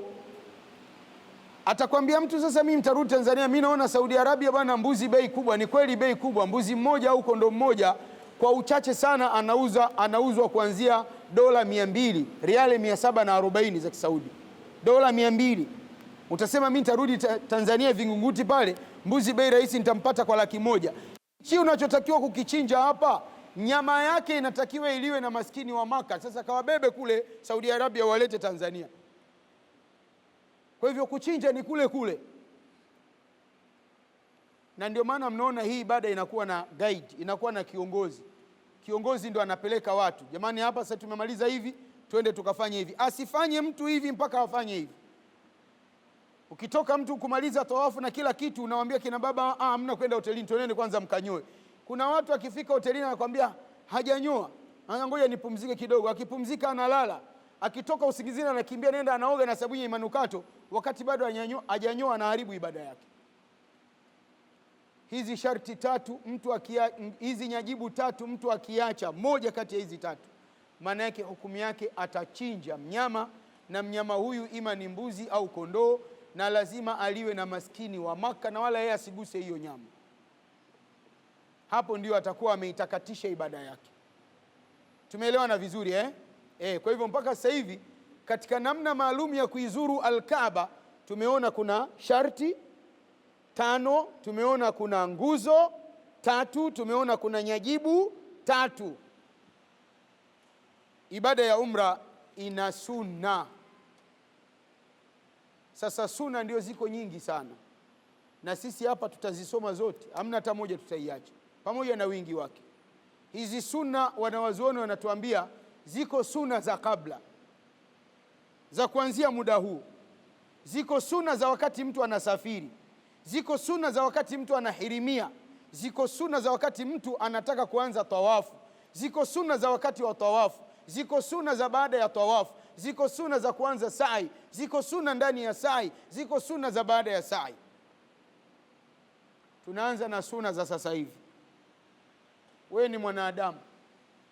Atakwambia mtu sasa, mimi nitarudi Tanzania, mimi naona Saudi Arabia bwana mbuzi bei kubwa. Ni kweli bei kubwa. Mbuzi mmoja au kondoo mmoja kwa uchache sana anauzwa kuanzia dola 200, riale 740 za Kisaudi. Dola 200. Utasema mimi nitarudi Tanzania Vingunguti pale, mbuzi bei rahisi nitampata kwa 100,000. Si unachotakiwa kukichinja hapa, nyama yake inatakiwa iliwe na maskini wa Maka. Sasa kawabebe kule Saudi Arabia walete Tanzania. Kwa hivyo kuchinja ni kule kule, na ndio maana mnaona hii ibada inakuwa na guide, inakuwa na kiongozi. Kiongozi ndo anapeleka watu, jamani, hapa sasa tumemaliza hivi, twende tukafanye hivi. Asifanye mtu hivi mpaka afanye hivi. Ukitoka mtu kumaliza tawafu na kila kitu, unamwambia kina baba, hamna kwenda hotelini, tuoneni kwanza mkanyoe. Kuna watu akifika hotelini anakuambia hajanyoa, ngoja nipumzike kidogo. Akipumzika analala, akitoka usingizini anakimbia nenda anaoga na sabuni ya manukato, wakati bado hajanyoa, anaharibu ibada yake. Hizi sharti tatu mtu hizi nyajibu tatu mtu akiacha moja kati ya hizi tatu, maana yake hukumu yake atachinja mnyama, na mnyama huyu ima ni mbuzi au kondoo, na lazima aliwe na maskini wa Maka, na wala yeye asiguse hiyo nyama. Hapo ndio atakuwa ameitakatisha ibada yake. Tumeelewana vizuri Kwa hivyo mpaka sasa hivi katika namna maalum ya kuizuru Al-Kaaba tumeona kuna sharti 5, tumeona kuna nguzo 3, tumeona kuna nyajibu 3. Ibada ya umra ina sunna. Sasa sunna ndio ziko nyingi sana, na sisi hapa tutazisoma zote, hamna hata moja tutaiacha, pamoja na wingi wake. Hizi sunna wanawazuoni wanatuambia ziko sunna za kabla, za kuanzia muda huu, ziko sunna za wakati mtu anasafiri, ziko sunna za wakati mtu anahirimia, ziko sunna za wakati mtu anataka kuanza tawafu, ziko sunna za wakati wa tawafu, ziko sunna za baada ya tawafu, ziko sunna za kuanza sa'i, ziko sunna ndani ya sa'i, ziko sunna za baada ya sa'i. Tunaanza na sunna za sasa hivi. Wewe ni mwanadamu,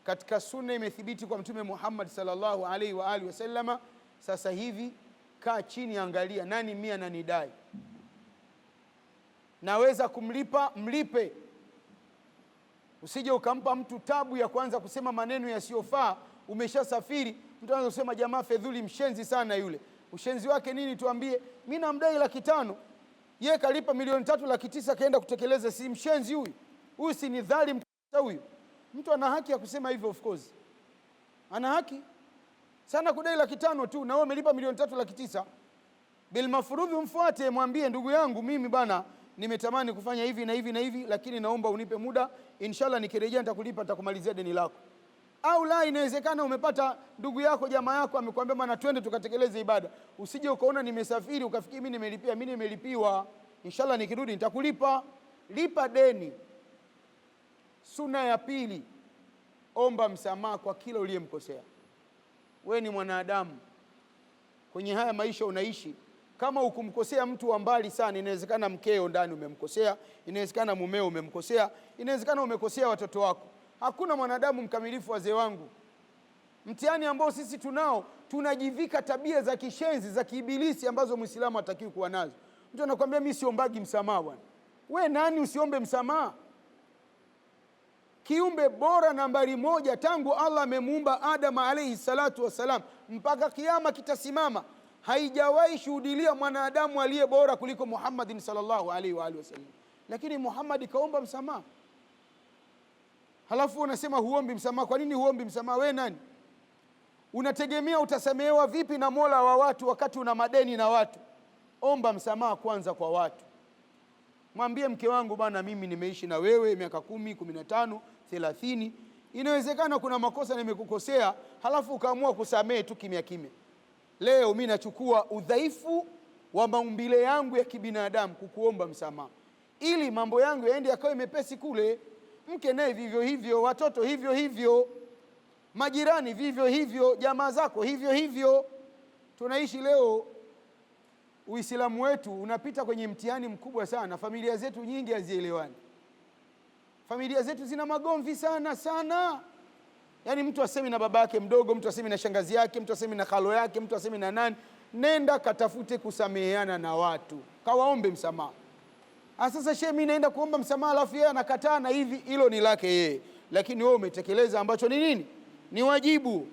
katika sunna imethibiti kwa Mtume Muhammad sallallahu alaihi wa alihi wasallama. Sasa hivi kaa chini, angalia nani mia na nidai, naweza kumlipa, mlipe. Usije ukampa mtu tabu ya kwanza kusema maneno yasiyofaa. Umeshasafiri, mtu anaanza kusema jamaa Fedhuli mshenzi sana yule. Ushenzi wake nini? Tuambie. Mimi namdai 500,000, yeye kalipa 3,900,000 kaenda kutekeleza. Si mshenzi huyu? Huyu si ni dhalim huyu? Mtu ana haki ya kusema hivyo, of course ana haki sana kudai 500,000 tu, na wewe umelipa 3,900,000. Bil mafrudhi umfuate, mwambie ndugu yangu, mimi bana nimetamani kufanya hivi na hivi na hivi, lakini naomba unipe muda, inshallah nikirejea nitakulipa, nitakumalizia deni lako. Au la, inawezekana umepata ndugu yako jamaa yako amekwambia bana twende tukatekeleze ibada. Usije ukaona nimesafiri ukafikiri mimi nimelipia. Mimi nimelipiwa, inshallah nikirudi nitakulipa. Lipa deni. Sunna ya pili, omba msamaha kwa kila uliyemkosea. Wewe ni mwanadamu, kwenye haya maisha unaishi. Kama ukumkosea mtu wa mbali sana, inawezekana mkeo ndani umemkosea, inawezekana mumeo umemkosea, inawezekana umekosea watoto wako. Hakuna mwanadamu mkamilifu, wazee wangu. Mtihani ambao sisi tunao, tunajivika tabia za kishenzi za kiibilisi ambazo Muislamu hatakiwi kuwa nazo. Mtu anakuambia mimi siombagi msamaha. Bwana, wewe nani usiombe msamaha? Kiumbe bora nambari 1 tangu Allah amemuumba Adam alayhi salatu wasalam mpaka kiyama kitasimama, haijawahi shuhudilia mwanadamu aliye bora kuliko Muhammadin sallallahu alaihi wa alihi wasallam. Lakini Muhammad kaomba msamaha, halafu unasema huombi msamaha. Kwa nini huombi msamaha? Wewe nani? Unategemea utasamehewa vipi na Mola wa watu wakati una madeni na watu? Omba msamaha kwanza kwa watu. Mwambie mke wangu, bana mimi nimeishi na wewe miaka 10, 15, 30. Inawezekana kuna makosa nimekukosea, halafu ukaamua kusamehe tu kimya kimya. Leo mimi nachukua udhaifu wa maumbile yangu ya kibinadamu kukuomba msamaha, ili mambo yangu yaende yakawe mepesi kule. Mke naye vivyo hivyo, watoto hivyo hivyo, majirani vivyo hivyo, jamaa zako hivyo hivyo. Tunaishi leo, Uislamu wetu unapita kwenye mtihani mkubwa sana. Familia zetu nyingi hazielewani. Familia zetu zina magomvi sana sana. Yaani mtu asemi na baba yake mdogo, mtu asemi na shangazi yake, mtu asemi na khalo yake, mtu asemi na nani. Nenda katafute kusameheana na watu, kawaombe msamaha. Sasa shehe, mimi naenda kuomba msamaha alafu yeye anakataa na hivi, hilo ni lake yeye, lakini wewe umetekeleza ambacho ni nini? Ni wajibu.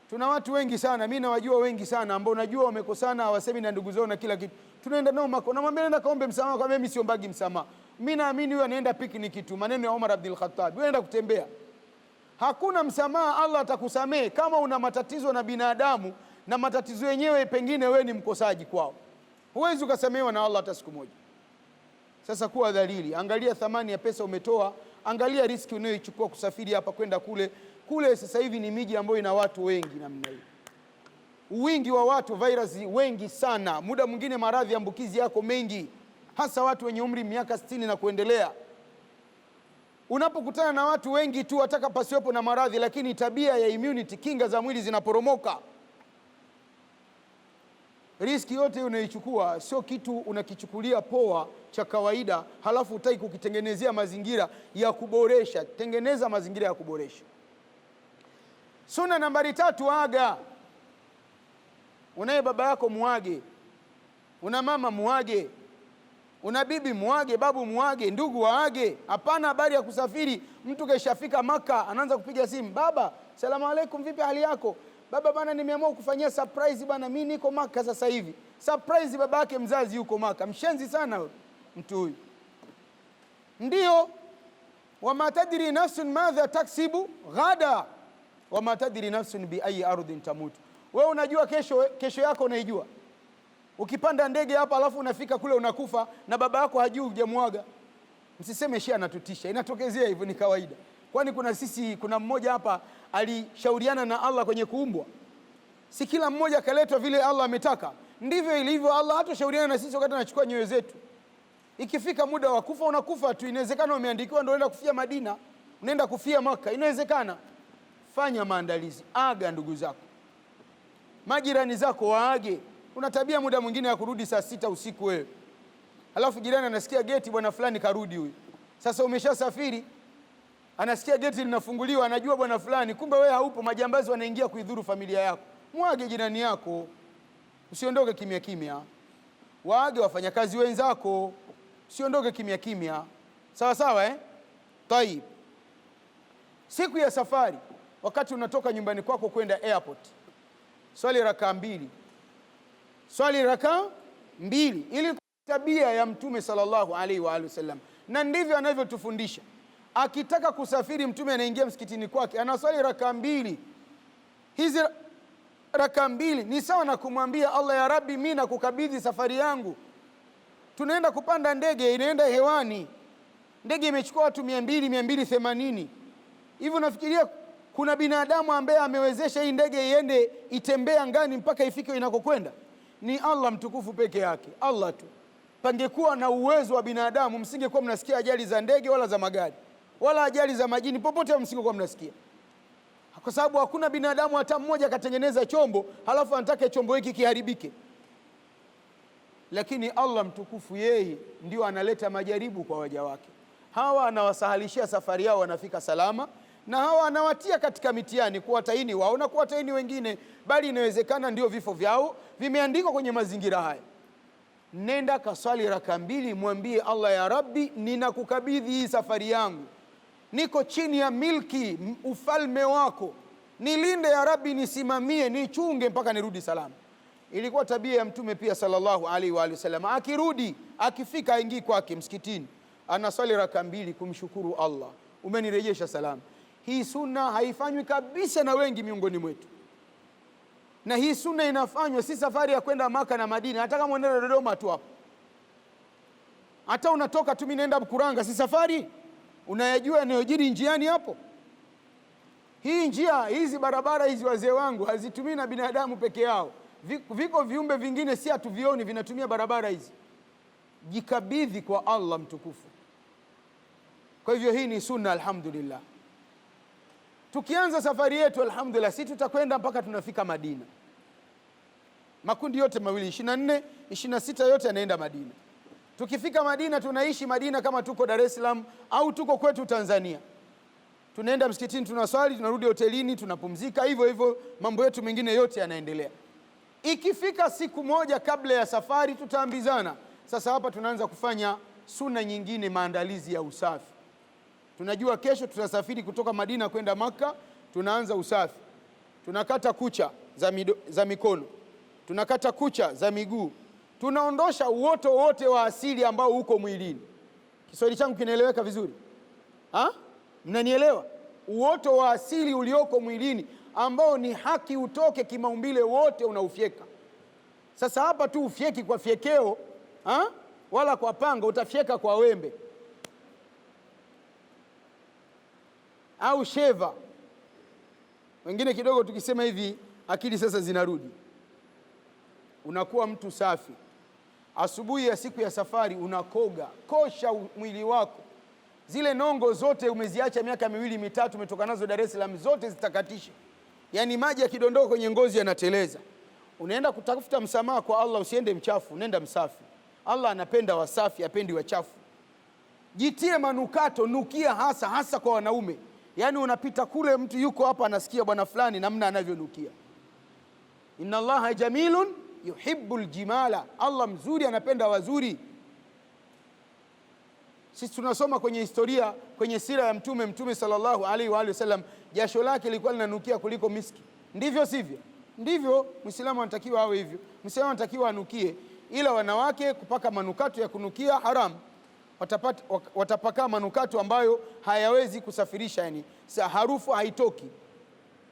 Tuna watu wengi sana, mimi nawajua wengi sana ambao najua wamekosana, hawasemi na ndugu zao na kila kitu. Tunaenda nao mako, namwambia nenda kaombe msamaha, kwa mimi siombagi msamaha. Mimi naamini huyo anaenda picnic tu, maneno ya Umar Abdul Khattab, anaenda kutembea. Hakuna msamaha Allah atakusamehe kama una matatizo na binadamu, na matatizo yenyewe pengine wewe ni mkosaji kwao. Huwezi ukasamehewa na Allah hata siku moja. Sasa kuwa dhalili, angalia thamani ya pesa umetoa, angalia riski unayoichukua kusafiri hapa kwenda kule. Kule sasa hivi ni miji ambayo ina watu wengi namna hiyo. Wingi wa watu, virus wengi sana, muda mwingine maradhi ambukizi yako mengi, hasa watu wenye umri miaka 60 na kuendelea. Unapokutana na watu wengi tu wataka pasiwepo na maradhi, lakini tabia ya immunity, kinga za mwili zinaporomoka. Riski yote unaichukua sio kitu unakichukulia poa cha kawaida, halafu utaki kukitengenezea mazingira ya kuboresha. Tengeneza mazingira ya kuboresha. Sunna nambari 3, aga. Unaye baba yako muage, una mama muage, una bibi muage, babu muage, ndugu waage. Hapana habari ya kusafiri mtu keshafika Maka anaanza kupiga simu, baba salamu alaikum, vipi hali yako? Baba bana, nimeamua kufanyia surprise bana, mimi niko Maka sasa hivi. Surprise baba yake mzazi yuko Maka. Mshenzi sana mtu huyu. Ndio, wama tadri nafsun madha taksibu ghada wama tadri nafsun bi ayi ardhin tamut. Wewe unajua kesho yako unaijua? Ukipanda ndege hapa alafu unafika kule unakufa na baba yako hajui hujamwaga. Msiseme Shia anatutisha, inatokezea hivyo, ni kawaida. Kwani kuna mmoja hapa alishauriana na Allah kwenye kuumbwa? Si kila mmoja kaletwa vile Allah ametaka? Ndivyo ilivyo, Allah hatashauriana na sisi wakati anachukua nyoyo zetu. Ikifika muda wa kufa unakufa tu. Inawezekana umeandikiwa ndio unaenda kufia Madina, unaenda kufia Maka, inawezekana. Fanya maandalizi, aga ndugu zako, majirani zako waage. Una tabia muda mwingine ya kurudi saa 6 usiku wewe, alafu jirani anasikia geti, bwana fulani karudi huyu. Sasa umeshasafiri, anasikia geti linafunguliwa, anajua bwana fulani, kumbe wewe haupo, majambazi wanaingia kuidhuru familia yako. Mwage jirani yako, usiondoke kimya kimya. Waage wafanyakazi wenzako, usiondoke kimya kimya. Sawa sawa Taib. Siku ya safari, wakati unatoka nyumbani kwako kwenda airport, swali rakaa 2. Swali rakaa 2 ili tabia ya Mtume sallallahu alaihi wa alihi wasallam, na ndivyo anavyotufundisha. Akitaka kusafiri Mtume anaingia msikitini kwake, anaswali rakaa 2. Hizi rakaa 2 ni sawa na kumwambia Allah, ya Rabbi, mimi nakukabidhi safari yangu. Tunaenda kupanda ndege, inaenda hewani, ndege imechukua watu 200 280. Hivyo nafikiria kuna binadamu ambaye amewezesha hii ndege iende itembee angani mpaka ifike inakokwenda? Ni Allah mtukufu peke yake, Allah tu. Pangekuwa na uwezo wa binadamu, msingekuwa mnasikia ajali za ndege wala za magari wala ajali za majini, popote msingekuwa mnasikia, kwa sababu hakuna binadamu hata mmoja akatengeneza chombo halafu anataka chombo hiki kiharibike. Lakini Allah mtukufu yeye ndio analeta majaribu kwa waja wake. Hawa anawasahalishia safari yao, wanafika salama, na hawa anawatia katika mitihani, kuwataini wao na kuwataini wengine, bali inawezekana ndio vifo vyao vimeandikwa kwenye mazingira haya. Nenda kaswali rakaa 2, mwambie Allah, ya Rabbi, ninakukabidhi hii safari yangu, niko chini ya milki ufalme wako, nilinde ya Rabbi, nisimamie, nichunge mpaka nirudi salama. Ilikuwa tabia ya Mtume pia sallallahu alaihi wa sallam, akirudi akifika aingii kwake msikitini, anaswali rakaa 2 kumshukuru Allah, umenirejesha salama. Hii sunna haifanywi kabisa na wengi miongoni mwetu, na hii sunna inafanywa si safari ya kwenda Maka na Madina, hata kama unaenda Dodoma tu hapo, hata unatoka tu, mimi naenda Mkuranga, si safari? Unayajua yanayojiri njiani hapo? Hii njia, hizi barabara hizi, wazee wangu, hazitumii na binadamu peke yao, viko viumbe vingine si hatuvioni vinatumia barabara hizi. Jikabidhi kwa Allah mtukufu. Kwa hivyo hii ni sunna, alhamdulillah. Tukianza safari yetu alhamdulillah, si tutakwenda mpaka tunafika Madina. Makundi yote mawili 24, 26 yote yanaenda Madina. Tukifika Madina tunaishi Madina kama tuko Dar es Salaam au tuko kwetu Tanzania. Tunaenda msikitini, tunaswali, tunarudi hotelini, tunapumzika, hivyo hivyo mambo yetu mengine yote yanaendelea. Ikifika siku moja kabla ya safari, tutaambizana sasa, hapa tunaanza kufanya sunna nyingine, maandalizi ya usafi. Tunajua kesho tutasafiri kutoka Madina kwenda Maka, tunaanza usafi. Tunakata kucha za mikono, tunakata kucha za miguu, tunaondosha uoto wote wa asili ambao uko mwilini. Kiswahili changu kinaeleweka vizuri? Mnanielewa? Uoto wa asili ulioko mwilini ambao ni haki utoke kimaumbile wote unaufyeka. Sasa hapa tu ufyeki kwa fyekeo wala kwa panga, utafyeka kwa wembe au sheva. Wengine kidogo tukisema hivi akili sasa zinarudi. Unakuwa mtu safi. Asubuhi ya siku ya safari unakoga, kosha mwili wako. Zile nongo zote umeziacha miaka 2 mitatu umetoka nazo Dar es Salaam, zote zitakatishe. Yaani maji yakidondoka kwenye ngozi yanateleza. Unaenda kutafuta msamaha kwa Allah, usiende mchafu, nenda msafi. Allah anapenda wasafi, hapendi wachafu. Jitie manukato, nukia hasa kwa wanaume. Yaani unapita kule, mtu yuko hapa anasikia bwana fulani namna anavyonukia. Inna Allaha jamilun yuhibbul jimala, Allah mzuri anapenda wazuri. Sisi tunasoma kwenye historia, kwenye sira ya Mtume sallallahu alaihi wa alihi wasallam, jasho lake lilikuwa linanukia kuliko miski. Ndivyo sivyo? Ndivyo. Muislamu anatakiwa awe hivyo. Muislamu anatakiwa anukie, ila wanawake kupaka manukato ya kunukia haram. Watapaka manukato ambayo hayawezi kusafirisha, yani harufu haitoki,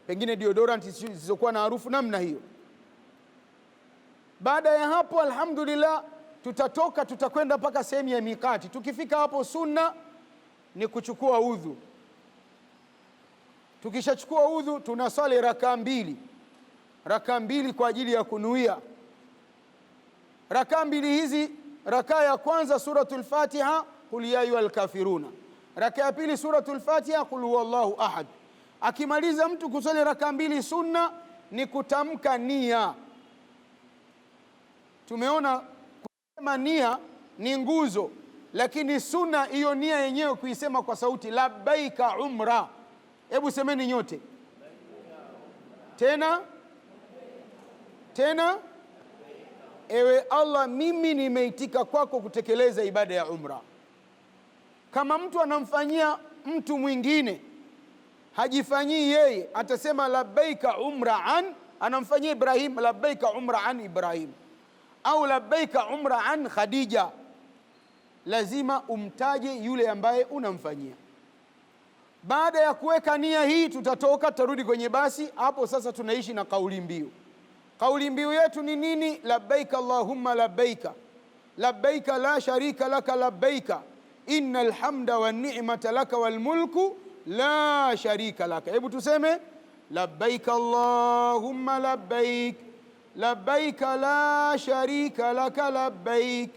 pengine deodorant zisizokuwa na harufu namna hiyo. Baada ya hapo, alhamdulillah, tutakwenda mpaka sehemu ya mikati. Tukifika hapo, sunna ni kuchukua udhu. Tukishachukua udhu, tunaswali rakaa mbili kwa ajili ya kunuia. Rakaa mbili hizi, rakaa ya kwanza suratul Fatiha, qul ya ayyuhal kafiruna. Rakaa ya pili suratul Fatiha, qul huwallahu ahad. Akimaliza mtu kuswali rakaa mbili, sunna ni kutamka nia. Tumeona kusema nia ni nguzo, lakini sunna hiyo nia yenyewe kuisema kwa sauti, labbaika umra. Hebu semeni nyote tena, ewe Allah, mimi nimeitika kwako kutekeleza ibada ya umra. Kama mtu anamfanyia mtu mwingine, hajifanyii yeye, atasema labbaika umra an, anamfanyia Ibrahim, labbaika umra an Ibrahim, au labbaika umra an Khadija. Lazima umtaje yule ambaye unamfanyia. Baada ya kuweka nia hii, tutarudi kwenye basi. Hapo sasa tunaishi na kauli mbiu. Kauli mbiu yetu ni nini? Labbaika Allahumma labbaika, labbaika la sharika laka labbaika, innal hamda wan ni'mata laka wal mulku la sharika laka. Hebu tuseme labbaika Allahumma labbaik, labbaika la sharika laka labbaik,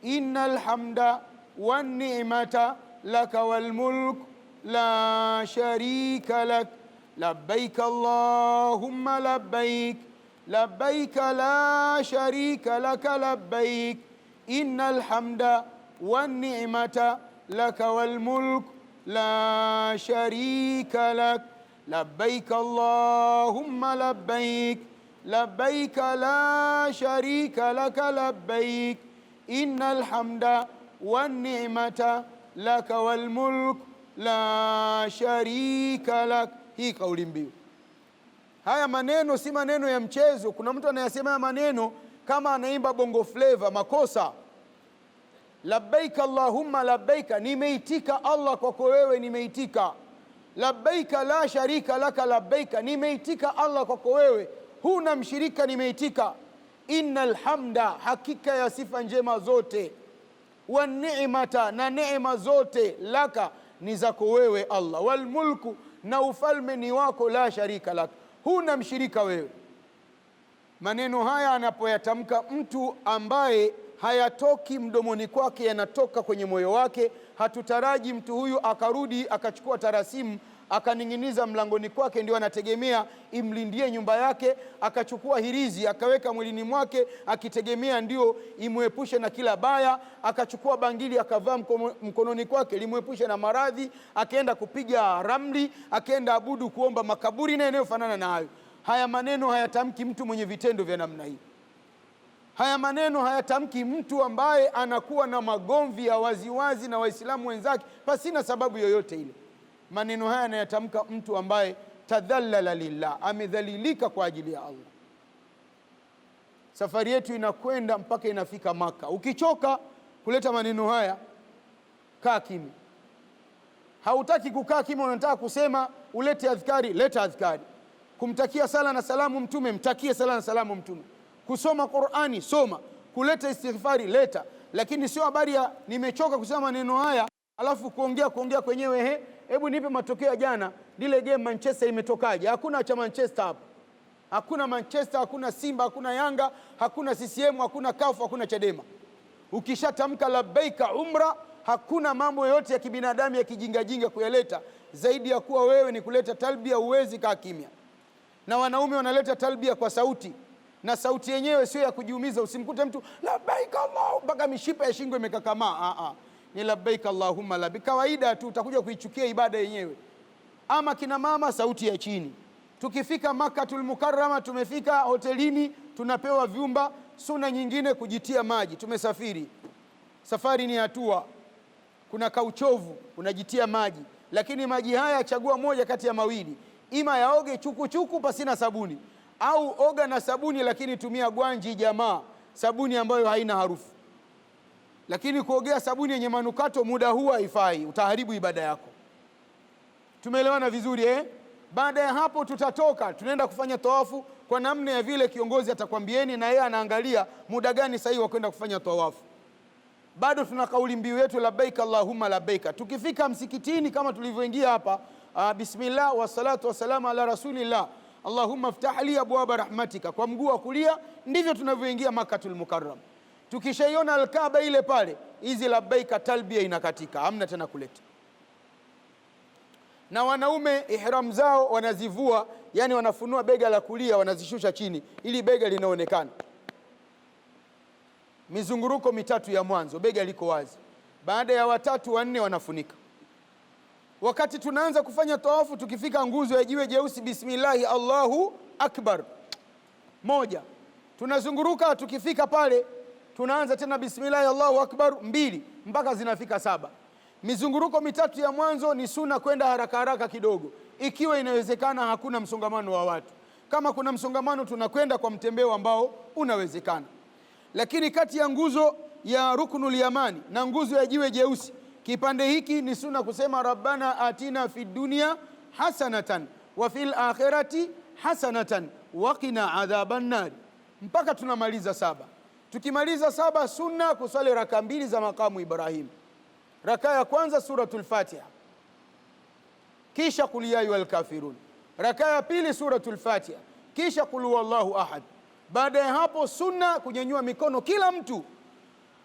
innal hamda wan ni'mata laka wal mulku la sharika lak, labbaika Allahumma labbaik, labbaika la sharika laka labbaik, innal hamda wan ni'mata laka wal mulk la sharika lak, labbaika Allahumma labbaik, labbaika la sharika laka labbaik, innal hamda wan ni'mata laka wal mulk la sharika lak. Hii kauli mbiu. Haya maneno si maneno ya mchezo. Kuna mtu anayasema haya maneno kama anaimba bongo flavor, makosa. Labbaika Allahumma labbaika, nimeitika Allah kwako wewe, nimeitika. Labbaika la sharika laka labbaika, nimeitika Allah kwako wewe, huna mshirika, nimeitika. Innal hamda, hakika ya sifa njema zote, wa ni'mata, na neema zote, laka, ni zako wewe Allah, wal mulku, na ufalme ni wako, la sharika laka, huna mshirika wewe. Maneno haya anapoyatamka mtu ambaye hayatoki mdomoni kwake, yanatoka kwenye moyo wake, hatutaraji mtu huyu akarudi akachukua tarasimu akaning'iniza mlangoni kwake ndio anategemea imlindie nyumba yake, akachukua hirizi akaweka mwilini mwake akitegemea ndio imuepushe na kila baya, akachukua bangili akavaa mkononi kwake limuepushe na maradhi, akaenda kupiga ramli, akaenda abudu kuomba makaburi na yanayofanana na hayo. Haya maneno hayatamki mtu mwenye vitendo vya namna hii. Haya maneno hayatamki mtu ambaye anakuwa na magomvi ya waziwazi na Waislamu wenzake pasina sababu yoyote ile. Maneno haya anayatamka mtu ambaye tadhallala lillah, amedhalilika kwa ajili ya Allah. Safari yetu inakwenda mpaka inafika Maka. Ukichoka kuleta maneno haya, kaa kimya. Hautaki kukaa kimya, unataka kusema ulete adhkari, leta adhkari. Kumtakia sala na salamu mtume, mtakie sala na salamu mtume. Kusoma Qur'ani, soma. Kuleta istighfari, leta. Lakini sio habari ya nimechoka kusema maneno haya alafu kuongea kwenyewe. Hebu nipe matokeo ya jana, lile game Manchester imetokaje? Hakuna cha Manchester hapa. Hakuna Manchester, hakuna Simba, hakuna Yanga, hakuna CCM, hakuna CAF, hakuna Chadema. Ukishatamka labbaika umra, hakuna mambo yote ya kibinadamu ya kijingajinga kuyaleta zaidi ya kuwa wewe ni kuleta talbia. Uwezi kaa kimya. Na wanaume wanaleta talbia kwa sauti, na sauti yenyewe sio ya kujiumiza. Usimkute mtu labbaika Allah mpaka mishipa ya shingo imekakamaa. Ni labbaika Allahumma labbaik, kawaida tu, utakuja kuichukia ibada yenyewe. Ama kina mama, sauti ya chini. Tukifika Makkatul Mukarrama, tumefika hotelini, tunapewa vyumba. Suna nyingine kujitia maji. Tumesafiri, safari ni hatua, kuna kauchovu, unajitia maji. Lakini maji haya chagua moja kati ya mawili, ima yaoge chukuchuku pasina sabuni, au oga na sabuni lakini tumia gwanji jamaa, sabuni ambayo haina harufu. Lakini kuogea sabuni yenye manukato muda huu haifai, utaharibu ibada yako. Tumeelewana vizuri eh? Baada ya hapo tutatoka, tunaenda kufanya tawafu kwa namna ya vile kiongozi atakwambieni, na yeye anaangalia muda gani sahihi wa kwenda kufanya tawafu. Bado tuna kauli mbiu yetu labbaika Allahumma labbaika. Tukifika msikitini kama tulivyoingia hapa, bismillah wassalatu wassalamu ala rasulillah, Allahumma ftah li abwaba rahmatika, kwa mguu wa kulia. Ndivyo tunavyoingia Makkatul Mukarram. Tukishaiona Al-Kaaba ile pale, hizi labbaika talbia inakatika, hamna tena kuleta. Na wanaume ihram zao wanazivua, yani wanafunua bega la kulia, wanazishusha chini ili bega linaonekana. Mizunguruko mitatu ya mwanzo bega liko wazi, baada ya watatu wanne wanafunika. Wakati tunaanza kufanya tawafu, tukifika nguzo ya jiwe jeusi, bismillahi Allahu akbar, moja, tunazunguruka. Tukifika pale tunaanza tena bismillahi Allahu akbar, mbili, mpaka zinafika 7. Mizunguruko mitatu ya mwanzo ni sunna kwenda haraka haraka kidogo, ikiwa inawezekana, hakuna msongamano wa watu. Kama kuna msongamano, tunakwenda kwa mtembeo ambao unawezekana. Lakini kati ya nguzo ya Ruknul Yamani na nguzo ya jiwe jeusi, kipande hiki ni sunna kusema rabbana atina fid dunya hasanatan wa fil akhirati hasanatan wa qina adhaban nar, mpaka tunamaliza 7. Tukimaliza 7, sunna kusali raka 2 za makamu Ibrahim. Raka ya kwanza suratul Fatiha, kisha qul ya ayyuhal kafirun. Raka ya pili suratul Fatiha, kisha qul huwallahu ahad. Baada ya hapo sunna kunyanyua mikono kila mtu.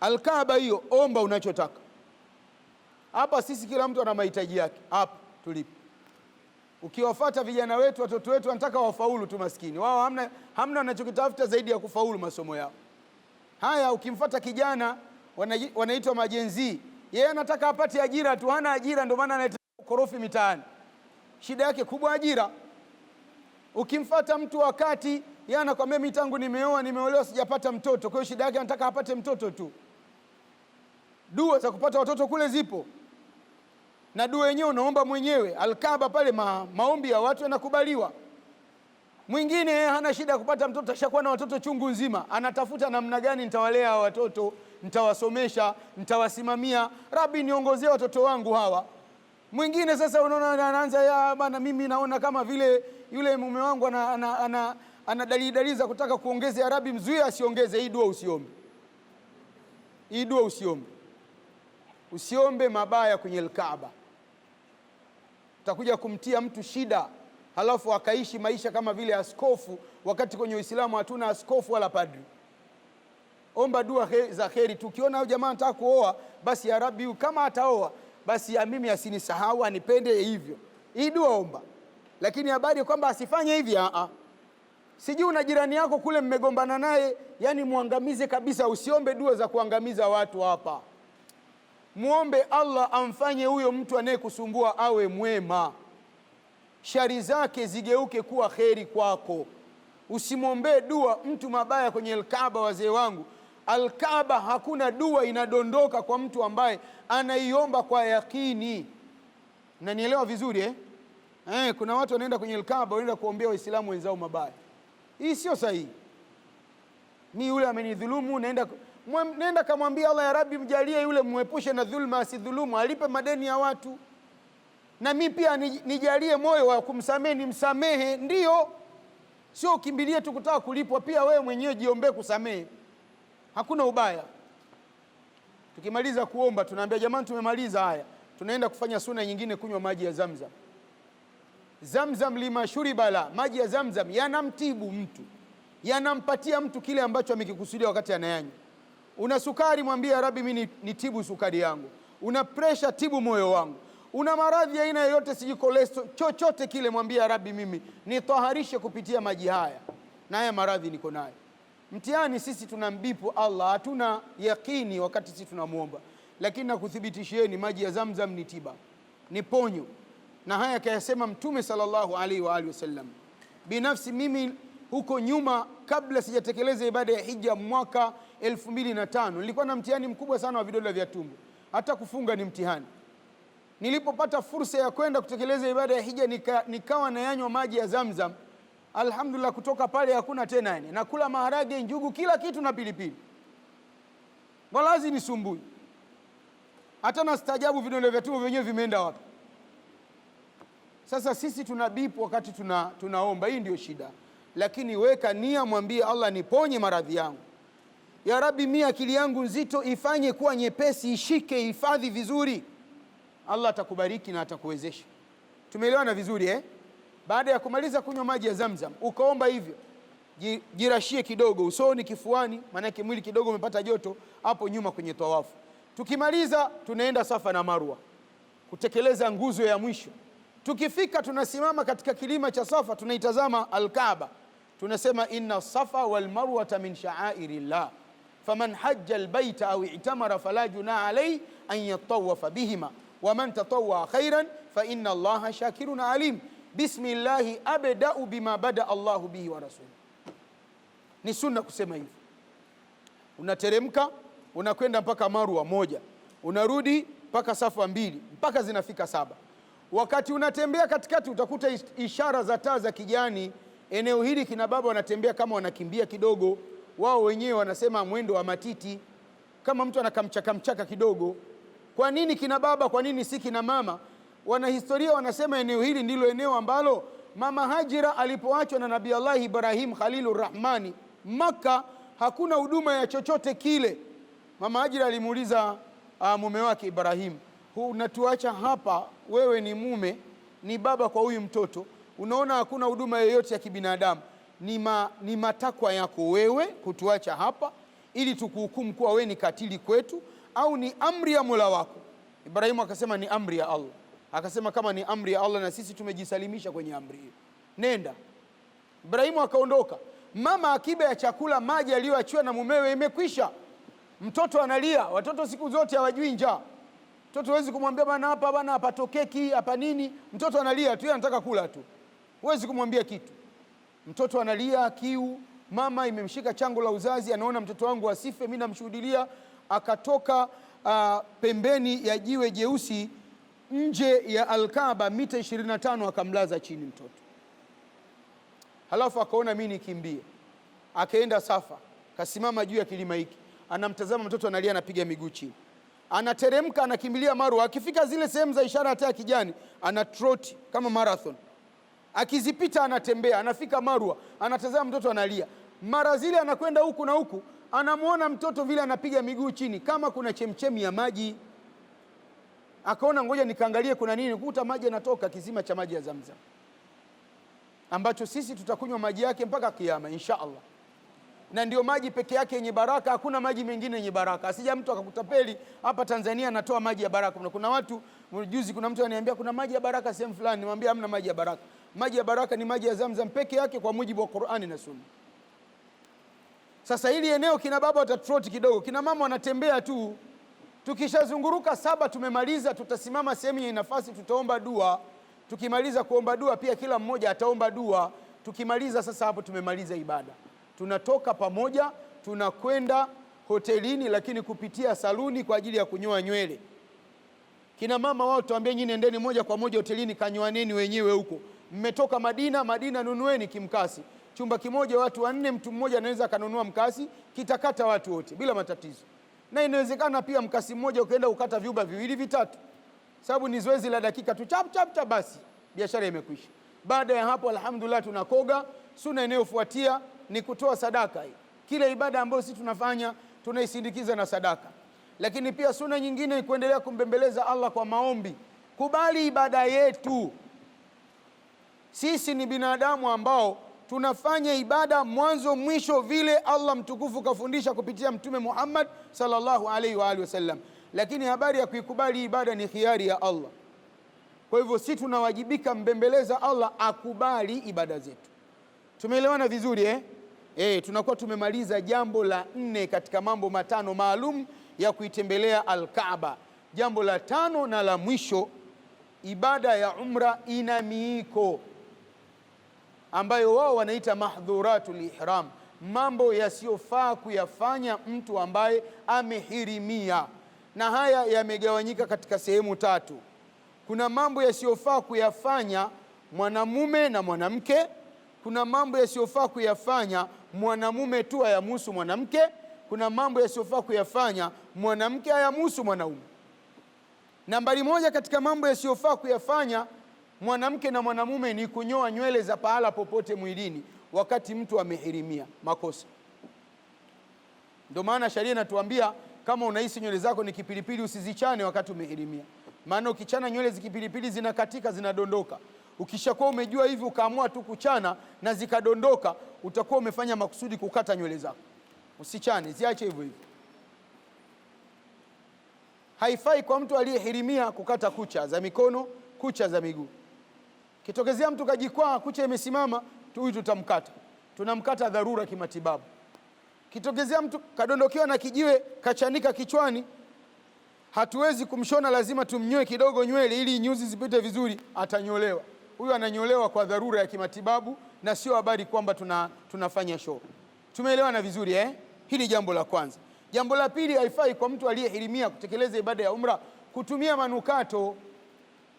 Al-Kaaba hiyo, omba unachotaka. Hapa sisi kila mtu ana mahitaji yake. Hapa tulipo, ukiwafuata vijana wetu, watoto wetu wanataka wafaulu tu, maskini wao hamna wanachokitafuta zaidi ya kufaulu masomo yao. Haya, ukimfuata kijana wanaitwa majenzi, yeye anataka apate ajira tu, hana ajira, ndio maana anaita korofi mitaani. Shida yake kubwa ajira. Ukimfuata mtu wakati yeye anakuambia mimi tangu nimeolewa sijapata mtoto, kwa hiyo shida yake anataka apate mtoto tu. Dua za kupata watoto kule zipo, na dua yenyewe unaomba mwenyewe. Al-Kaaba pale maombi ya watu yanakubaliwa. Mwingine hana shida ya kupata mtoto, ashakuwa na watoto chungu nzima, anatafuta namna gani nitawalea watoto, nitawasomesha, nitawasimamia, Rabbi niongozee watoto wangu hawa. Mwingine sasa unaona anaanza, ya bana, mimi naona kama vile yule mume wangu ana dalili za kutaka kuongeza, ya Rabbi mzuie asiongeze. Hii dua usiombe, hii dua usiombe. Usiombe mabaya kwenye Al-Kaaba, utakuja kumtia mtu shida, halafu akaishi maisha kama vile askofu, wakati kwenye Uislamu hatuna askofu wala padri. Omba dua za kheri tu. Ukiona huyu jamaa anataka kuoa, basi ya Rabbi kama ataoa, basi ya mimi asinisahau, anipende hivyo. Hii dua omba. Lakini habari kwamba asifanye hivi, sijui una jirani yako kule mmegombana naye, yani muangamize kabisa. Usiombe dua za kuangamiza watu hapa. Muombe Allah amfanye huyo mtu anayekusumbua awe mwema, shari zake zigeuke kuwa kheri kwako. Usimwombee dua mtu mabaya kwenye Al-Kaaba. Wazee wangu, Al-Kaaba hakuna dua inadondoka kwa mtu ambaye anaiomba kwa yakini. Unanielewa vizuri eh? Kuna watu wanaenda kwenye Al-Kaaba, wanaenda kuombea Waislamu wenzao mabaya. Hii sio sahihi. mi yule amenidhulumu, nenda kamwambia Allah, ya Rabbi mjalie yule, muepushe na dhulma, asidhulumu, alipe madeni ya watu, na mi pia nijalie moyo wa kumsamehe, nimsamehe. Ndio, sio ukimbilie tu kutaka kulipwa, pia wewe mwenyewe jiombee kusamehe, hakuna ubaya. Tukimaliza kuomba tunaambia jamani, tumemaliza haya, tunaenda kufanya suna nyingine, kunywa maji ya Zamzam. Zamzam lima shuriba la, maji ya Zamzam yanamtibu mtu, yanampatia mtu kile ambacho amekikusudia wakati anayanywa. Una sukari, mwambie ya Rabbi, mimi nitibu sukari yangu. Una pressure, tibu moyo wangu. Una maradhi ya aina yoyote, siji cholesterol, chochote kile, mwambie ya Rabbi, mimi nitaharishe kupitia maji haya, na haya maradhi niko nayo. Mtihani sisi tunambipu Allah, hatuna yakini wakati sisi tunamuomba, lakini nakuthibitishieni maji ya Zamzam ni tiba, ni ponyo. Na haya kayasema Mtume sallallahu alaihi wa alihi wasallam. Binafsi mimi huko nyuma, kabla sijatekeleza ibada ya hija mwaka 2005, nilikuwa na mtihani mkubwa sana wa vidonda vya tumbo, hata kufunga ni mtihani. Nilipopata fursa ya kwenda kutekeleza ibada ya hija, nikawa nayanywa maji ya Zamzam. Alhamdulillah, kutoka pale hakuna tena, yani nakula maharage, njugu, kila kitu na pilipili, wala hazinisumbui. Hata nastaajabu vidonda vya tumbo vyenyewe vimeenda wapi. Sasa sisi tunabipu wakati tunaomba, hii ndio shida. Lakini weka nia, mwambie Allah, niponye maradhi yangu ya Rabbi, mimi akili yangu nzito ifanye kuwa nyepesi, ishike, hifadhi vizuri. Allah atakubariki na atakuwezesha. Tumeelewana vizuri eh? Baada ya kumaliza kunywa maji ya Zamzam ukaomba hivyo, jirashie kidogo usoni, kifuani, maana yake mwili kidogo umepata joto hapo nyuma kwenye tawafu. Tukimaliza tunaenda Safa na Marwa kutekeleza nguzo ya mwisho. Tukifika tunasimama katika kilima cha Safa, tunaitazama Al-Kaaba, tunasema inna Safa wal Marwata min sha'airillah faman hajja albayta aw i'tamara fala junaha alayhi an yatawafa bihima wa man tatawwa khairan fa inna Allaha shakirun alim. Bismillahi abda'u bima bada Allahu bihi wa rasuluhu. Ni sunna kusema hivi. Unateremka unakwenda mpaka Marwa moja, unarudi mpaka Safa mbili, mpaka zinafika 7. Wakati unatembea katikati utakuta ishara za taa za kijani. Eneo hili kina baba wanatembea kama wanakimbia kidogo, wao wenyewe wanasema mwendo wa matiti, kama mtu anakamchaka kidogo. Kwa nini kina baba, kwa nini si kina mama? Wanahistoria wanasema eneo hili ndilo eneo ambalo mama Hajira alipoachwa na Nabii Allah Ibrahim Khalilur Rahmani Maka, hakuna huduma ya chochote kile. Mama Hajira alimuuliza mume wake Ibrahim, unatuacha hapa, wewe ni mume, ni baba kwa huyu mtoto, unaona hakuna huduma yoyote ya kibinadamu, ni matakwa yako wewe kutuacha hapa ili tukuhukumu kuwa wewe ni katili kwetu, au ni amri ya Mola wako? Ibrahimu akasema ni amri ya Allah. Akasema kama ni amri ya Allah na sisi tumejisalimisha kwenye amri hiyo, nenda. Ibrahimu akaondoka. Mama akiba ya chakula, maji aliyoachiwa na mumewe imekwisha. Mtoto analia, watoto siku zote hawajui njaa. Mtoto huwezi kumwambia bana hapa bana hapatokeki hapa nini, mtoto analia tu, anataka kula tu, huwezi kumwambia kitu. Mtoto analia kiu, mama imemshika chango la uzazi, anaona mtoto wangu asife, mimi namshuhudilia. Akatoka pembeni ya jiwe jeusi nje ya Al-Kaaba mita 25, akamlaza chini mtoto. Halafu akaona mimi nikimbie, akaenda Safa, kasimama juu ya kilima hiki, anamtazama mtoto analia, anapiga miguu chini. Anateremka, anakimbilia Marwa. Akifika zile sehemu za ishara hata ya kijani, ana trot kama marathon. Akizipita anatembea, anafika Marwa, anatazama mtoto analia. Mara zile anakwenda huku na huku, anamuona mtoto vile anapiga miguu chini, kama kuna chemchemi ya maji. Akaona ngoja nikaangalie kuna nini, kukuta maji yanatoka, kisima cha maji ya Zamzam, ambacho sisi tutakunywa maji yake mpaka kiyama insha Allah. Na ndio maji peke yake yenye baraka, hakuna maji mengine yenye baraka. Asija mtu akakutapeli hapa Tanzania anatoa maji ya baraka. Kuna watu, juzi kuna mtu ananiambia kuna maji ya baraka sehemu fulani, nimwambia hamna maji ya baraka. Maji ya baraka ni maji ya Zamzam peke yake kwa mujibu wa Qur'ani na Sunna. Sasa hili eneo kina baba watatroti kidogo, kina mama wanatembea tu. Tukishazunguruka 7 tumemaliza, tutasimama sehemu yenye nafasi, tutaomba dua. Tukimaliza kuomba dua pia kila mmoja ataomba dua. Tukimaliza sasa hapo tumemaliza ibada. Tunatoka pamoja, tunakwenda hotelini, lakini kupitia saluni kwa ajili ya kunyoa nywele. Kina mama wao tuambie nyinyi nendeni moja kwa moja hotelini, kanyoaneni wenyewe huko. Mmetoka Madina, nunueni kimkasi. chumba kimoja watu 4, mtu mmoja anaweza kanunua mkasi kitakata watu wote bila matatizo. Na inawezekana pia mkasi mmoja ukaenda ukata vyumba 2 vitatu, sababu ni zoezi la dakika tu, chap chap chap, basi biashara imekwisha. Baada ya hapo alhamdulillah tunakoga. Sunna inayofuatia ni kutoa sadaka. Kila ibada ambayo sisi tunafanya tunaisindikiza na sadaka. Lakini pia sunna nyingine ni kuendelea kumbembeleza Allah kwa maombi. Kubali ibada yetu. Sisi ni binadamu ambao tunafanya ibada mwanzo mwisho vile Allah mtukufu kafundisha kupitia Mtume Muhammad sallallahu alaihi wa alihi wasallam. Lakini habari ya kuikubali ibada ni khiari ya Allah. Kwa hivyo sisi tunawajibika mbembeleza Allah akubali ibada zetu. Tumeelewana vizuri tunakuwa tumemaliza jambo la 4 katika mambo matano maalum ya kuitembelea Al-Kaaba. Jambo la 5 na la mwisho, ibada ya umra ina miiko ambayo wao wanaita mahdhuratul ihram, mambo yasiyofaa kuyafanya mtu ambaye amehirimia. Na haya yamegawanyika katika sehemu 3. Kuna mambo yasiyofaa kuyafanya mwanamume na mwanamke, kuna mambo yasiyofaa kuyafanya mwanamume tu ayamuhusu mwanamke, kuna mambo yasiyofaa kuyafanya mwanamke ayamuhusu mwanaume. Nambari 1 katika mambo yasiyofaa kuyafanya mwanamke na mwanamume ni kunyoa nywele za pahala popote mwilini wakati mtu amehirimia. Makosa. Ndio maana sharia inatuambia kama unahisi nywele zako ni kipilipili usizichane wakati umehirimia. Maana ukichana nywele zikipilipili zinakatika, zinadondoka. Ukishakuwa umejua hivi ukaamua tu kuchana na zikadondoka, utakuwa umefanya makusudi kukata nywele zako. Usichane, ziache hivyo hivyo. Haifai kwa mtu aliyehirimia kukata kucha za mikono, kucha za miguu. Kitokezea mtu kajikwaa kucha imesimama, huyu tutamkata. Tunamkata dharura kimatibabu. Kitokezea mtu kadondokewa na kijiwe kachanika kichwani, hatuwezi kumshona, lazima tumnyoe kidogo nywele ili nyuzi zipite vizuri, atanyolewa. Huyu ananyolewa kwa dharura ya kimatibabu na sio habari kwamba tunafanya show. Tumeelewana vizuri Hili jambo la kwanza. Jambo la pili, haifai kwa mtu aliyehirimia kutekeleza ibada ya umra kutumia manukato,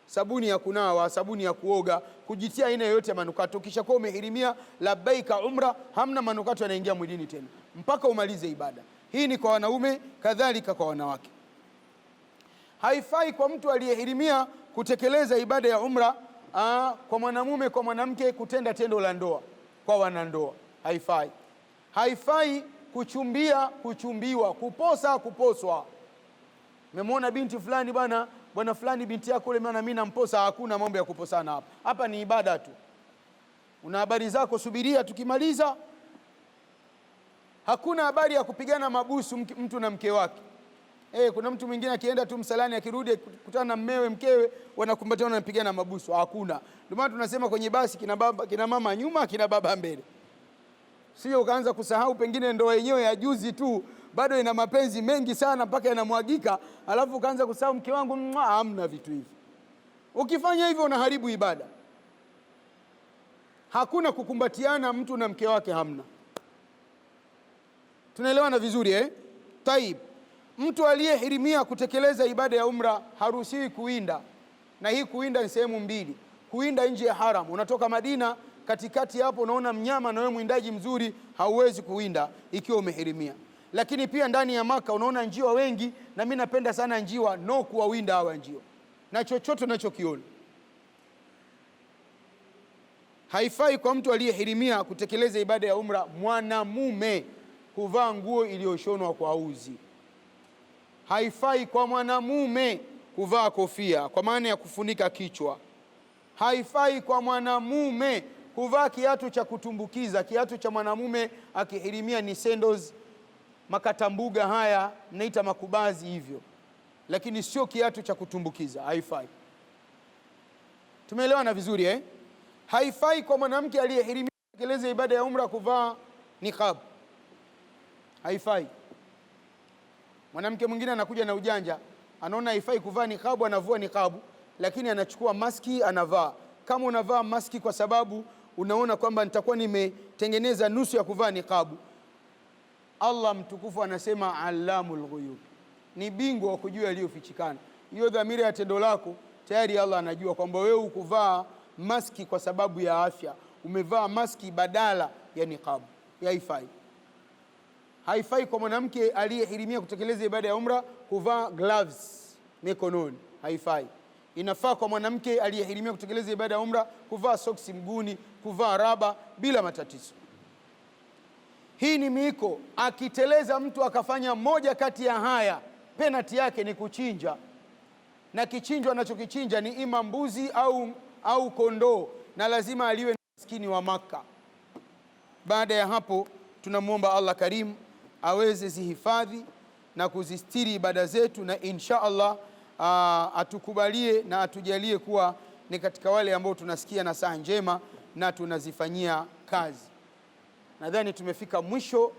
sabuni ya kunawa, sabuni ya kuoga, kujitia aina yoyote ya manukato. Kisha kwa umehirimia labbaika umra, hamna manukato yanaingia mwilini tena mpaka umalize ibada. Hii ni kwa wanaume, kadhalika kwa wanawake. Haifai kwa mtu aliyehirimia kutekeleza ibada ya umra kwa mwanamume kwa mwanamke kutenda tendo la ndoa kwa wanandoa. Haifai. Haifai kuchumbia, kuchumbiwa, kuposa, kuposwa. Memwona binti fulani bwana fulani binti yako yule maana mimi namposa. Hakuna mambo ya kuposana hapa. Hapa ni ibada tu. Una habari zako, subiria tukimaliza. Hakuna habari ya kupigana mabusu mtu na mke wake. Kuna mtu mwingine akienda tu msalani akirudi kukutana na mmewe mkewe wanakumbatiana wanapigana mabusu. Hakuna. Ndio maana tunasema kwenye basi kina mama nyuma, kina baba mbele. Sio ukaanza kusahau pengine ndoa yenyewe ya juzi tu bado ina mapenzi mengi sana mpaka yanamwagika, alafu ukaanza kusahau mke wangu. Hamna vitu hivi. Ukifanya hivyo unaharibu ibada. Hakuna kukumbatiana mtu na mke wake, hamna. Tunaelewana vizuri Taib. Mtu aliyehirimia kutekeleza ibada ya umra haruhusiwi kuwinda. Na hii kuwinda ni sehemu 2. Kuwinda nje ya haram. Unatoka Madina, katikati hapo unaona mnyama na wewe mwindaji mzuri, hauwezi kuwinda ikiwa umehirimia. Lakini pia ndani ya Maka unaona njiwa wengi, na mimi napenda sana njiwa, no kuwawinda hawa njiwa na chochote unachokiona. Haifai kwa mtu aliyehirimia kutekeleza ibada ya umra mwanamume kuvaa nguo iliyoshonwa kwa uzi. Haifai kwa mwanamume kuvaa kofia kwa maana ya kufunika kichwa. Haifai kwa mwanamume kuvaa kiatu cha kutumbukiza. Kiatu cha mwanamume akihirimia ni sandals, makatambuga haya mnaita makubazi hivyo, lakini sio kiatu cha kutumbukiza. Haifai. Tumeelewana vizuri Haifai kwa mwanamke aliyehirimia kutekeleza ibada ya umra kuvaa niqab. Haifai. Mwanamke mwingine anakuja na ujanja, anaona haifai kuvaa niqabu, anavua niqabu, lakini anachukua maski anavaa. Kama unavaa maski kwa sababu unaona kwamba nitakuwa nimetengeneza nusu ya kuvaa niqabu, Allah mtukufu anasema allamul ghuyub, ni bingwa wa kujua yaliyofichikana. Hiyo dhamira ya tendo lako tayari Allah anajua kwamba wewe ukuvaa maski kwa sababu ya afya, umevaa maski badala ya niqab, haifai. Haifai kwa mwanamke aliyehirimia kutekeleza ibada ya umra kuvaa gloves mikononi, haifai. Inafaa kwa mwanamke aliyehirimia kutekeleza ibada ya umra kuvaa soksi mguuni, kuvaa raba bila matatizo. Hii ni miiko. Akiteleza mtu akafanya moja kati ya haya, penalty yake ni kuchinja, na kichinjwa anachokichinja ni ima mbuzi au kondoo, na lazima aliwe maskini wa Makka. Baada ya hapo, tunamwomba Allah Karim aweze zihifadhi na kuzistiri ibada zetu, na insha Allah atukubalie na atujalie kuwa ni katika wale ambao tunasikia nasaha njema na tunazifanyia kazi. Nadhani tumefika mwisho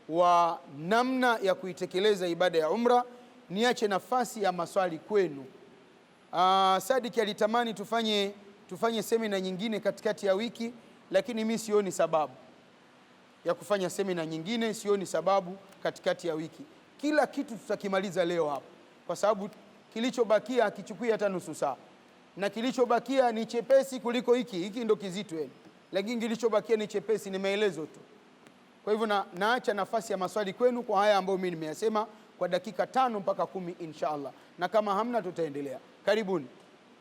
wa namna ya kuitekeleza ibada ya umra. Niache nafasi ya maswali kwenu. Sadiki alitamani tufanye semina nyingine katikati ya wiki, lakini mimi sioni sababu ya kufanya semina nyingine, sioni sababu katikati ya wiki. Kila kitu tutakimaliza leo hapa, kwa sababu kilichobakia hakichukui hata nusu saa, na kilichobakia ni chepesi kuliko hiki ndo kizito, lakini kilichobakia ni chepesi, ni maelezo tu. Kwa hivyo naacha nafasi ya maswali kwenu kwa haya ambayo mimi nimeyasema kwa dakika 5 mpaka 10 insha Allah, na kama hamna tutaendelea. Karibuni.